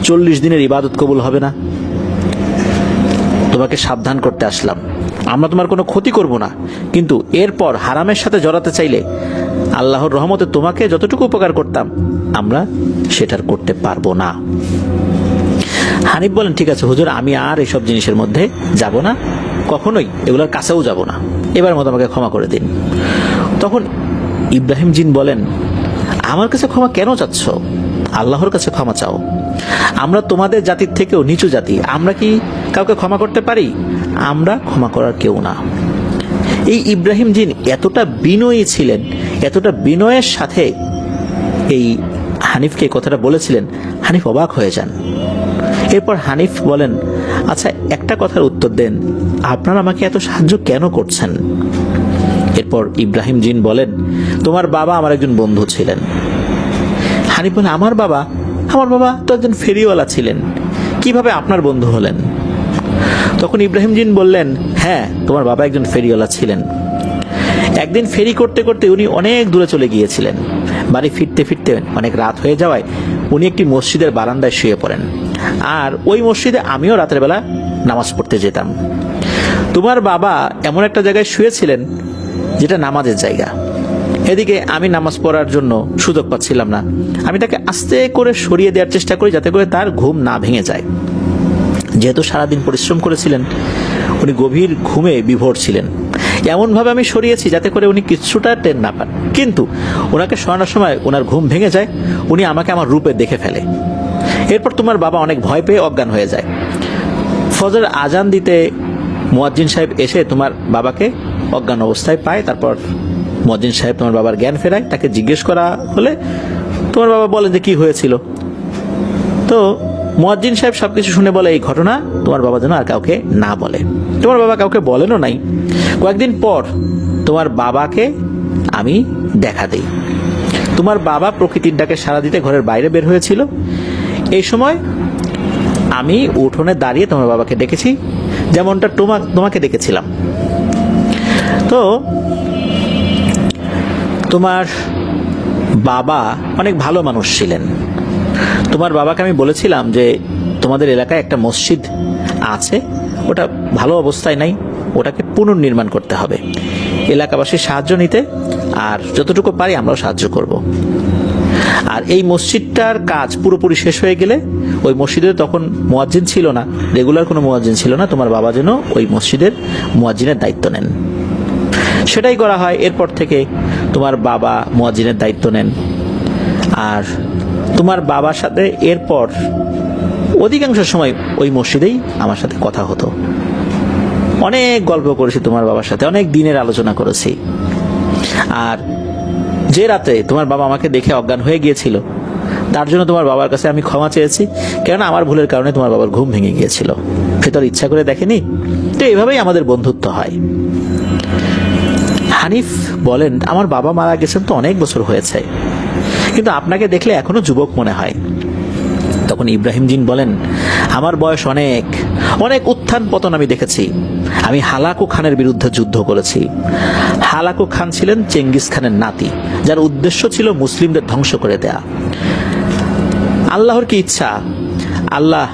40 দিনের ইবাদত কবুল হবে না? তোমাকে সাবধান করতে আসলাম, আমরা তোমার কোনো ক্ষতি করব না, কিন্তু এরপর হারামের সাথে জড়াতে চাইলে আল্লাহর রহমতে তোমাকে যতটুকু উপকার করতাম আমরা সেটার করতে পারবো না। হানিফ বলেন ঠিক আছে হুজুর, আমি আর এইসব জিনিসের মধ্যে যাব না, কখনোই এগুলোর কাছেও যাব না, এবার মতো আমাকে ক্ষমা করে দিন। তখন ইব্রাহিম জিন বলেন আমার কাছে ক্ষমা কেন চাচ্ছ? আল্লাহর কাছে ক্ষমা চাও। আমরা তোমাদের জাতির থেকেও নিচু জাতি, আমরা কি কাউকে ক্ষমা করতে পারি? আমরা ক্ষমা করার কেউ না। এই ইব্রাহিম জিন এতটা বিনয়ী ছিলেন, এতটা বিনয়ের সাথে এই হানিফকে কথাটা বলেছিলেন, হানিফ অবাক হয়ে যান। এরপর হানিফ বলেন আচ্ছা একটা কথার উত্তর দেন, আপনারা আমাকে এত সাহায্য কেন করছেন? এরপর ইব্রাহিম জিন বলেন তোমার বাবা আমার একজন বন্ধু ছিলেন। হানিফ বলেন আমার বাবা তো একজন ফেরিওয়ালা ছিলেন, কিভাবে আপনার বন্ধু হলেন? তখন ইব্রাহিম জিন বললেন হ্যাঁ তোমার বাবা একজন ফেরিওয়ালা ছিলেন। একদিন ফেরি করতে করতে উনি অনেক দূরে চলে গিয়েছিলেন, বাড়ি ফিরতে ফিরতে অনেক রাত হয়ে যাওয়ায় উনি একটি মসজিদের বারান্দায় শুয়ে পড়েন, আর ওই মসজিদে আমিও রাতের বেলা নামাজ পড়তে যেতাম। তোমার বাবা এমন একটা জায়গায় শুয়েছিলেন যেটা নামাজের জায়গা, এদিকে আমি নামাজ পড়ার জন্য সুযোগ পাচ্ছিলাম না, আমি তাকে আস্তে করে সরিয়ে দেওয়ার চেষ্টা করি যাতে করে তার ঘুম না ভেঙে যায়। যেহেতু সারাদিন পরিশ্রম করেছিলেন, উনি গভীর ঘুমে বিভোর ছিলেন, এমনভাবে আমি সরিয়েছি যাতে করে উনি কিছুটা টের না পান, কিন্তু ওনাকে সরানোর সময় ওনার ঘুম ভেঙে যায়, উনি আমাকে আমার রূপে দেখে ফেলে। এরপর তোমার বাবা অনেক ভয় পেয়ে অজ্ঞান হয়ে যায়। ফজর আজান দিতে মুয়াজ্জিন সাহেব এসে তোমার বাবাকে অজ্ঞান অবস্থায় পায়, তারপর মুয়াজ্জিন সাহেব তোমার বাবার জ্ঞান ফেরায়, তাকে জিজ্ঞেস করা হলে তোমার বাবা বলেন যে কি হয়েছিল। তো মুয়াজ্জিন সাহেব সবকিছু শুনে বলে এই ঘটনা তোমার বাবা যেন আর কাউকে না বলে। তোমার বাবা কাউকে বলেনও নাই। কয়েকদিন পর তোমার বাবাকে আমি দেখা দেই। তোমার বাবা প্রকৃতির ডাকে সাড়া দিতে ঘরের বাইরে বের হয়েছিল। এই সময় আমি উঠোনে দাঁড়িয়ে তোমার বাবাকে ডেকেছি, যেমনটা তোমাকে ডেকেছিলাম। তো তোমার বাবা অনেক ভালো মানুষ ছিলেন। তোমার বাবাকে আমি বলেছিলাম যে তোমাদের এলাকায় একটা মসজিদ আছে, ওটা ভালো অবস্থায় নাই, ওটাকে পুনর্নির্মাণ করতে হবে, এলাকাবাসীর সাহায্য নিতে, আর যতটুকু পারি আমরাও সাহায্য করব। আর এই মসজিদটার কাজ পুরোপুরি শেষ হয়ে গেলে, ওই মসজিদে তখন মুয়াজ্জিন ছিল না, রেগুলার কোনো মুয়াজ্জিন ছিল না, তোমার বাবা যেন ওই মসজিদের মুয়াজ্জিনের দায়িত্ব নেন। সেটাই করা হয়। এরপর থেকে তোমার বাবা মুয়াজ্জিনের দায়িত্ব নেন, আর তোমার বাবার সাথে এরপর অধিকাংশ সময় ওই মসজিদেই আমার সাথে কথা হতো। অনেক গল্প করেছি তোমার বাবার সাথে, অনেক দিনের আলোচনা করেছি। আর যে রাতে তোমার বাবা আমাকে দেখে অজ্ঞান হয়ে গিয়েছিল, তার জন্য তোমার বাবার কাছে আমি ক্ষমা চেয়েছি, কেননা আমার ভুলের কারণে তোমার বাবার ঘুম ভেঙে গিয়েছিল। সে তো আর ইচ্ছা করে দেখেনি। তো এইভাবেই আমাদের বন্ধুত্ব হয়। হানিফ বলেন, আমার বাবা মারা গেছেন তো অনেক বছর হয়েছে, কিন্তু আপনাকে দেখলে এখনো যুবক মনে হয়। তখন ইব্রাহিম জিন বলেন, আমার বয়স অনেক অনেক উত্থান পতন আমি দেখেছি। আমি হালাকু খানের বিরুদ্ধে যুদ্ধ করেছি। হালাকু খান ছিলেন চেঙ্গিস খানের নাতি, যার উদ্দেশ্য ছিল মুসলিমদের ধ্বংস করে দেয়া। আল্লাহর কি ইচ্ছা, আল্লাহ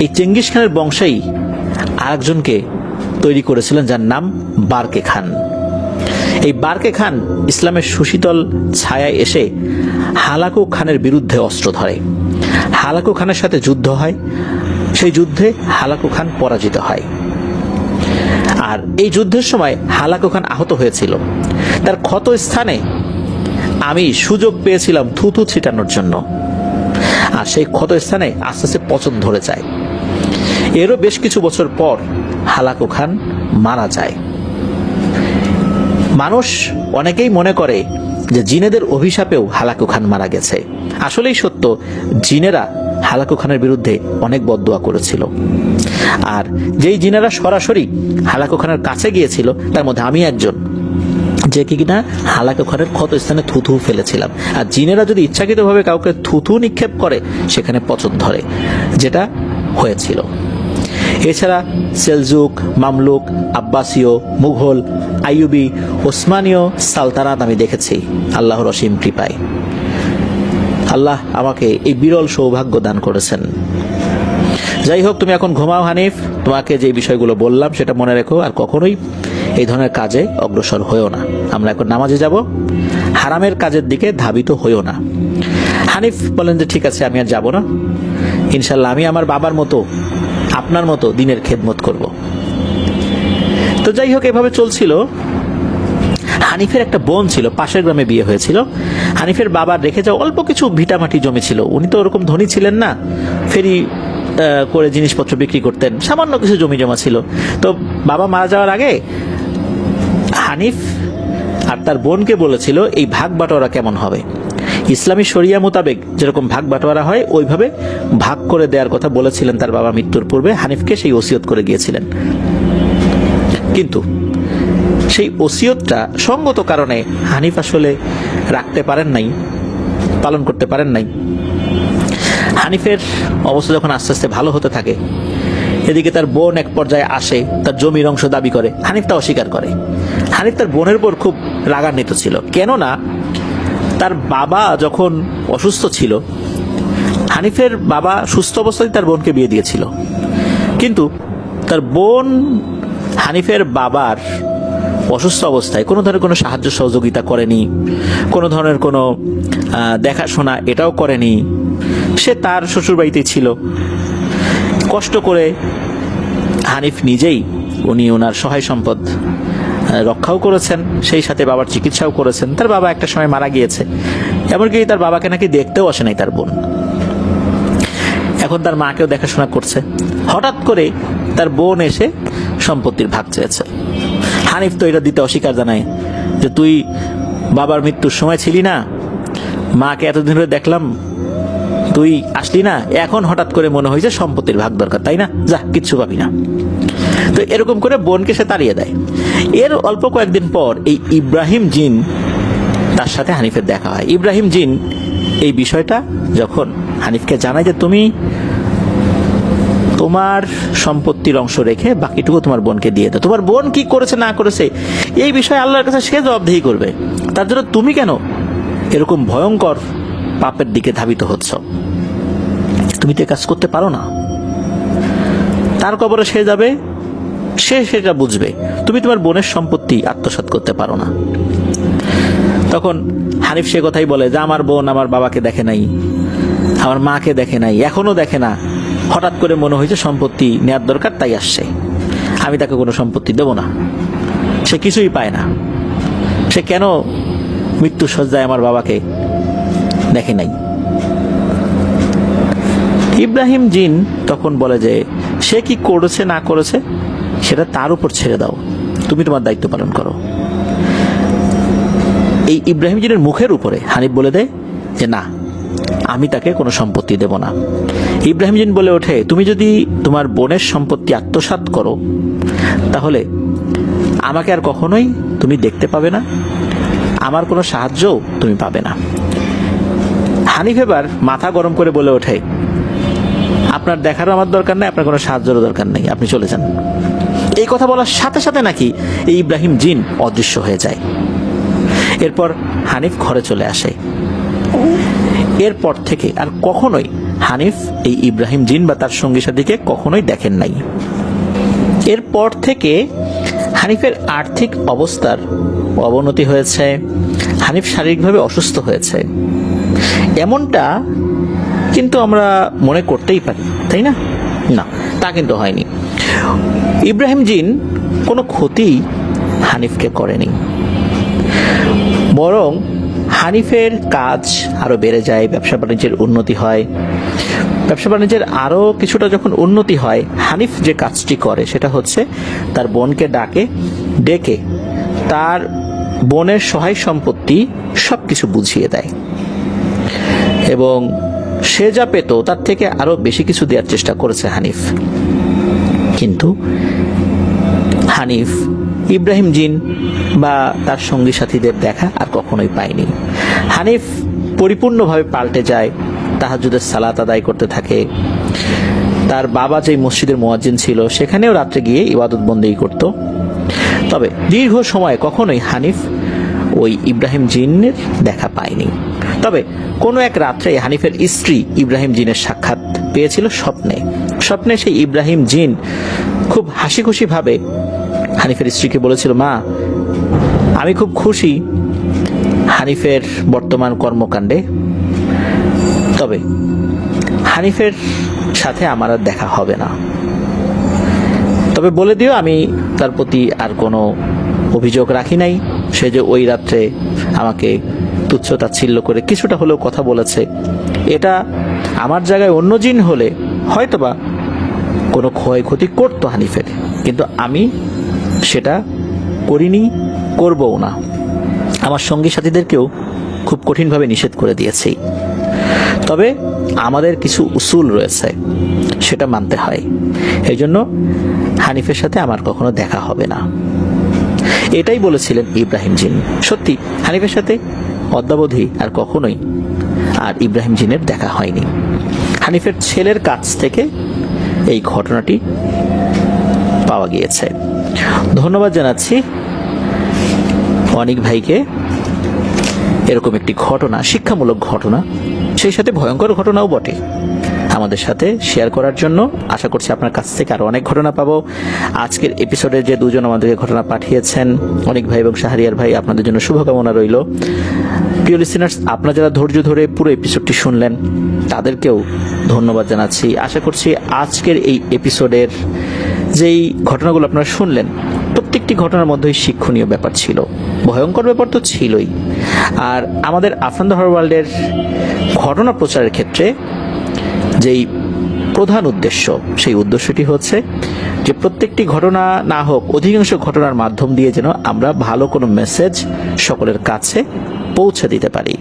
এই চেঙ্গিস খানের বংশেই আরেকজনকে তৈরি করেছিলেন, যার নাম বারকে খান। এই বারকে খান ইসলামের সুশীতল ছায়ায় এসে হালাকু খানের বিরুদ্ধে অস্ত্র ধরে। হালাকু খানের সাথে যুদ্ধ হয়, সেই যুদ্ধে হালাকু খান পরাজিত হয়। আর এই যুদ্ধের সময় হালাকু খান আহত হয়েছিল। তার ক্ষত স্থানে আমি সুযোগ পেয়েছিলাম থুতু ছিটানোর জন্য, আর সেই ক্ষত স্থানে আস্তে আস্তে পচন ধরে যায়। এরও বেশ কিছু বছর পর হালাকু খান মারা যায়। মানুষ অনেকেই মনে করে যে জিনেদের অভিশাপেও হালাকু খান মারা গেছে। আসলেই সত্য, জিনেরা হালাকু খানের বিরুদ্ধে অনেক বদদুয়া করেছিল। আর যেই জিনেরা সরাসরি হালাকু খানের কাছে গিয়েছিল, তার মধ্যে আমি একজন, যে কিনা হালাকু খানের ক্ষত স্থানে থুথু ফেলেছিলাম। আর জিনেরা যদি ইচ্ছাকৃতভাবে কাউকে থুথু নিক্ষেপ করে, সেখানে পচন ধরে, যেটা হয়েছিল। এছাড়া সেলজুক, মামলুক, আব্বাসীয়, মুঘল, আইয়ুবি, ওসমানীয় সালতানাত আমি দেখেছি আল্লাহর অসীম কৃপায়। আল্লাহ আমাকে এই বিরল সৌভাগ্য দান করেছেন। যাই হোক, তুমি এখন ঘুমাও হানিফ। তোমাকে যে বিষয়গুলো বললাম সেটা মনে রেখো, আর কখনোই এই ধরনের কাজে অগ্রসর হইও না। আমরা এখন নামাজে যাব, হারামের কাজের দিকে ধাবিত হইও না। হানিফ বলেন যে ঠিক আছে, আমি আর যাব না, ইনশাল্লাহ আমি আমার বাবার মতো, আপনার মতো দিনের খেদমত করব। তো যাই হোক, এভাবে চলছিল। হানিফের একটা বোন ছিল, পাশের গ্রামে বিয়ে হয়েছিল। হানিফের বাবার রেখে যাওয়া অল্প কিছু ভিটামাটি জমি ছিল। উনি তো ওরকম ধনী ছিলেন না, ফেরি করে জিনিসপত্র বিক্রি করতেন, সামান্য কিছু জমি জমা ছিল। তো বাবা মারা যাওয়ার আগে হানিফ আর তার বোনকে বলেছিল এই ভাগ বাটোয়ারা কেমন হবে। ইসলামী শরিয়া মোতাবেক যেরকম ভাগ বাটোয়ারা হয়, ওইভাবে ভাগ করে দেওয়ার কথা বলেছিলেন তার বাবা মৃত্যুর পূর্বে। হানিফকে সেই ওসিয়ত করে গিয়েছিলেন, কিন্তু সেই ওসিয়তটা সঙ্গত কারণে হানিফ আসলে রাখতে পারেন নাই, পালন করতে পারেন নাই। হানিফের অবস্থা যখন আস্তে আস্তে ভালো হতে থাকে, এদিকে তার বোন এক পর্যায়ে আসে, তার জমির অংশ দাবি করে। হানিফ তা অস্বীকার করে। হানিফ তার বোনের উপর খুব রাগান্বিত ছিল, কেননা তার বাবা যখন অসুস্থ ছিল, হানিফের বাবা সুস্থ অবস্থায় তার বোনকে বিয়ে দিয়েছিল, কিন্তু তার বোন হানিফের বাবার অসুস্থ অবস্থায় কোনো ধরনের কোনো সাহায্য সহযোগিতা করেনি, কোনো ধরনের কোনো দেখাশোনা এটাও করেনি। সে তার শ্বশুরবাড়িতেই ছিল। কষ্ট করে হানিফ নিজেই উনি ওনার সহায় সম্পদ রক্ষাও করেছেন, সেই সাথে বাবার চিকিৎসাও করেছেন। তার বাবা একটা সময় মারা গিয়েছে, এমনকি তার বাবাকে নাকি দেখতেও আসে নাই তার বোন। এখন তার মাকেও দেখাশোনা করছে। হঠাৎ করে তার বোন এসে সম্পত্তির ভাগ চেয়েছে। হানিফ তো এটা দিতে অস্বীকার জানায় যে তুই বাবার মৃত্যুর সময় ছিলি না, মাকে এতদিন ধরে দেখলাম, তুই আসলি না, এখন হঠাৎ করে মনে হয়েছে সম্পত্তির ভাগ দরকার, তাই না? যা, কিচ্ছু পাবি না। তো এরকম করে বোনকে সে তাড়িয়ে দেয়। এর অল্প কয়েকদিন পর এই ইব্রাহিম জিন, তার সাথে হানিফের দেখা হয়। ইব্রাহিম জিন এই বিষয়টা যখন হানিফকে জানায় যে তুমি তোমার সম্পত্তির অংশ রেখে বাকিটুকু তোমার বোনকে দিয়ে দাও, তোমার বোন কি করেছে না করেছে এই বিষয়ে আল্লাহর কাছে সে জবাবদিহি করবে, তার জন্য তুমি কেন এরকম ভয়ঙ্কর পাপের দিকে ধাবিত হচ্ছ? তুমি তো কাজ করতে পারো না। তার কবরে সে যাবে, সে সেটা বুঝবে। তুমি তোমার বোনের সম্পত্তি আত্মসাৎ করতে পারো না। তখন হানিফ সে কথাই বলে যে আমার বোন আমার বাবাকে দেখে নাই, আমার মাকে দেখে নাই, এখনো দেখে না। হঠাৎ করে মনে হয়েছে সম্পত্তি নেওয়ার দরকার, তাই আসছে। আমি তাকে কোনো সম্পত্তি দেব না। সে কিছুই পায় না। সে কেন মৃত্যু সজ্জায় আমার বাবাকে দেখে নাই? ইব্রাহিম জিন তখন বলে যে সে কি করেছে না করেছে সেটা তার উপর ছেড়ে দাও, তুমি তোমার দায়িত্ব পালন করো। এই ইব্রাহিম জিনের মুখের উপরে হানিফ বলে দেয় যে না, আমি তাকে কোনো সম্পত্তি দেব না। ইব্রাহিম জিন বলে ওঠে, তুমি যদি তোমার বোনের সম্পত্তি আত্মসাৎ করো তাহলে আমাকে আর কখনোই তুমি দেখতে পাবে না, আমার কোনো সাহায্যও তুমি পাবে না। হানিফ এবার মাথা গরম করে বলে ওঠে, আপনার দেখারও আমার দরকার নেই, আপনার কোনো সাহায্যেরও দরকার নেই, আপনি চলে যান। এই কথা বলার সাথে সাথে নাকি এই ইব্রাহিম জিন অদৃশ্য হয়ে যায়। এরপর হানিফ ঘরে চলে আসে। এরপর থেকে আর কখনোই হানিফ এই ইব্রাহিম জিন বা তার সঙ্গী সাথীকে কখনোই দেখেন নাই। এরপর থেকে হানিফের আর্থিক অবস্থার অবনতি হয়েছে, হানিফ শারীরিকভাবে অসুস্থ হয়েছে। এমনটা কিন্তু আমরা মনে করতেই পারি, তাই না? না, তা কিন্তু হয়নি। ইব্রাহিম জিন কোনো ক্ষতি হানিফকে করেনি, বরং হানিফের কাজ আরো বেড়ে যায়, ব্যবসা বাণিজ্যের উন্নতি হয়। ব্যবসা বাণিজ্যের আরো কিছুটা যখন উন্নতি হয়, হানিফ যে কাজটি করে সেটা হচ্ছে তার বোনকে ডেকে তার বোনের সহায় সম্পত্তি সবকিছু বুঝিয়ে দেয় এবং সে যা পেত তার থেকে আরো বেশি কিছু দেওয়ার চেষ্টা করেছে হানিফ। কিন্তু হানিফ ইব্রাহিম জিন বা তার সঙ্গী সাথীদের দেখা আর কখনোই পায়নি। হানিফ পরিপূর্ণভাবে পাল্টে যায়, তাহাজ্জুদের সালাত আদায় করতে থাকে। তার বাবা যে মসজিদের মুয়াজ্জিন ছিল সেখানেও রাত্রে গিয়ে ইবাদত বন্দেগী করত। তবে দীর্ঘ সময় কখনোই হানিফ ওই ইব্রাহিম জিনের দেখা পায়নি। তবে কোনো এক রাত্রে হানিফের স্ত্রী ইব্রাহিম জিনের সাক্ষাৎ পেয়েছিল স্বপ্নে সেই ইব্রাহিম জিন খুব হাসি খুশি ভাবে হানিফের স্ত্রীকে বলেছিল, মা, আমি খুব খুশি হানিফের বর্তমান কর্মকাণ্ডে, তবে হানিফের সাথে আমার আর দেখা হবে না। তবে বলে দিও আমি তার প্রতি আর কোনো অভিযোগ রাখি নাই। সে যে ওই রাত্রে আমাকে তুচ্ছ তাচ্ছিল্য করে কিছুটা হলেও কথা বলেছে, এটা আমার জায়গায় অন্য জিন হলে হয়তোবা কোনো ক্ষয়ক্ষতি করতো হানিফের, কিন্তু আমি সেটা করিনি, করবও না। আমার সঙ্গী সাথীদেরকেও খুব কঠিনভাবে নিষেধ করে দিয়েছি। তবে আমাদের কিছু উসুল রয়েছে, সেটা মানতে হয়। এই জন্য হানিফের সাথে আমার কখনো দেখা হবে না, এটাই বলেছিলেন ইব্রাহিম জিন। সত্যি হানিফের সাথে অদ্যাবধি আর কখনোই আর ইব্রাহিম জিনের দেখা হয়নি। হানিফের ছেলের কাছ থেকে এই ঘটনাটি পাওয়া গিয়েছে। ধন্যবাদ জানাচ্ছি অনিক ভাইকে এরকম একটি ঘটনা, শিক্ষামূলক ঘটনা, সেই সাথে ভয়ঙ্কর ঘটনাও বটে, আমাদের সাথে শেয়ার করার জন্য। আশা করছি আপনার কাছ থেকে আরো অনেক ঘটনা পাবো। আজকের এপিসোডে যে দুজন আমাদেরকে ঘটনা পাঠিয়েছেন, অনিক ভাই এবং শাহরিয়ার ভাই, আপনাদের জন্য শুভকামনা রইল। প্রিয় লিসেনার্স, আপনারা যারা ধৈর্য ধরে পুরো এপিসোডটি শুনলেন তাদেরকেও ধন্যবাদ জানাচ্ছি। আশা করছি আজকের এই এপিসোডের যেই ঘটনাগুলো আপনারা শুনলেন প্রত্যেকটি ঘটনার মধ্যেই শিক্ষণীয় ব্যাপার ছিল, ভয়ঙ্কর ব্যাপার তো ছিলই। আর আমাদের আফরান দ্য হরর ওয়ার্ল্ডের ঘটনা প্রচারের ক্ষেত্রে যেই প্রধান উদ্দেশ্য, সেই উদ্দেশ্যটি হচ্ছে যে প্রত্যেকটি ঘটনা না হোক, অধিকাংশ ঘটনার মাধ্যম দিয়ে যেন আমরা ভালো কোনো মেসেজ সকলের কাছে পৌঁছে দিতে পারি।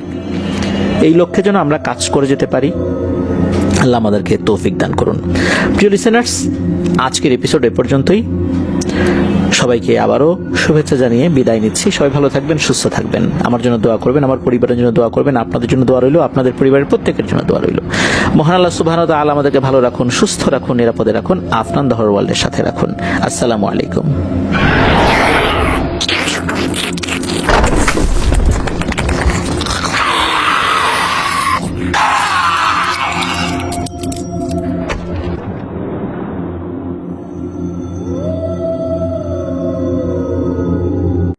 এই লক্ষ্যে যেন আমরা কাজ করে যেতে পারি। আল্লাহ আমাদেরকে তৌফিক দান করুন। প্রিয় লিসেনার্স, আজকের এপিসোড এ পর্যন্তই। সবাইকে আবারও শুভেচ্ছা জানিয়ে বিদায় নিচ্ছি। সবাই ভালো থাকবেন, সুস্থ থাকবেন। আমার জন্য দোয়া করবেন, আমার পরিবারের জন্য দোয়া করবেন, আপনাদের জন্য দোয়া রইল, আপনাদের পরিবারের প্রত্যেকের জন্য দোয়া রইল। মহান আল্লাহ সুবহানাহু ওয়া তাআলা আমাদেরকে ভালো রাখুন, সুস্থ রাখুন, নিরাপদে রাখুন, আফরান দ্য হরর ওয়ার্ল্ডের সাথে রাখুন। আসসালামু আলাইকুম।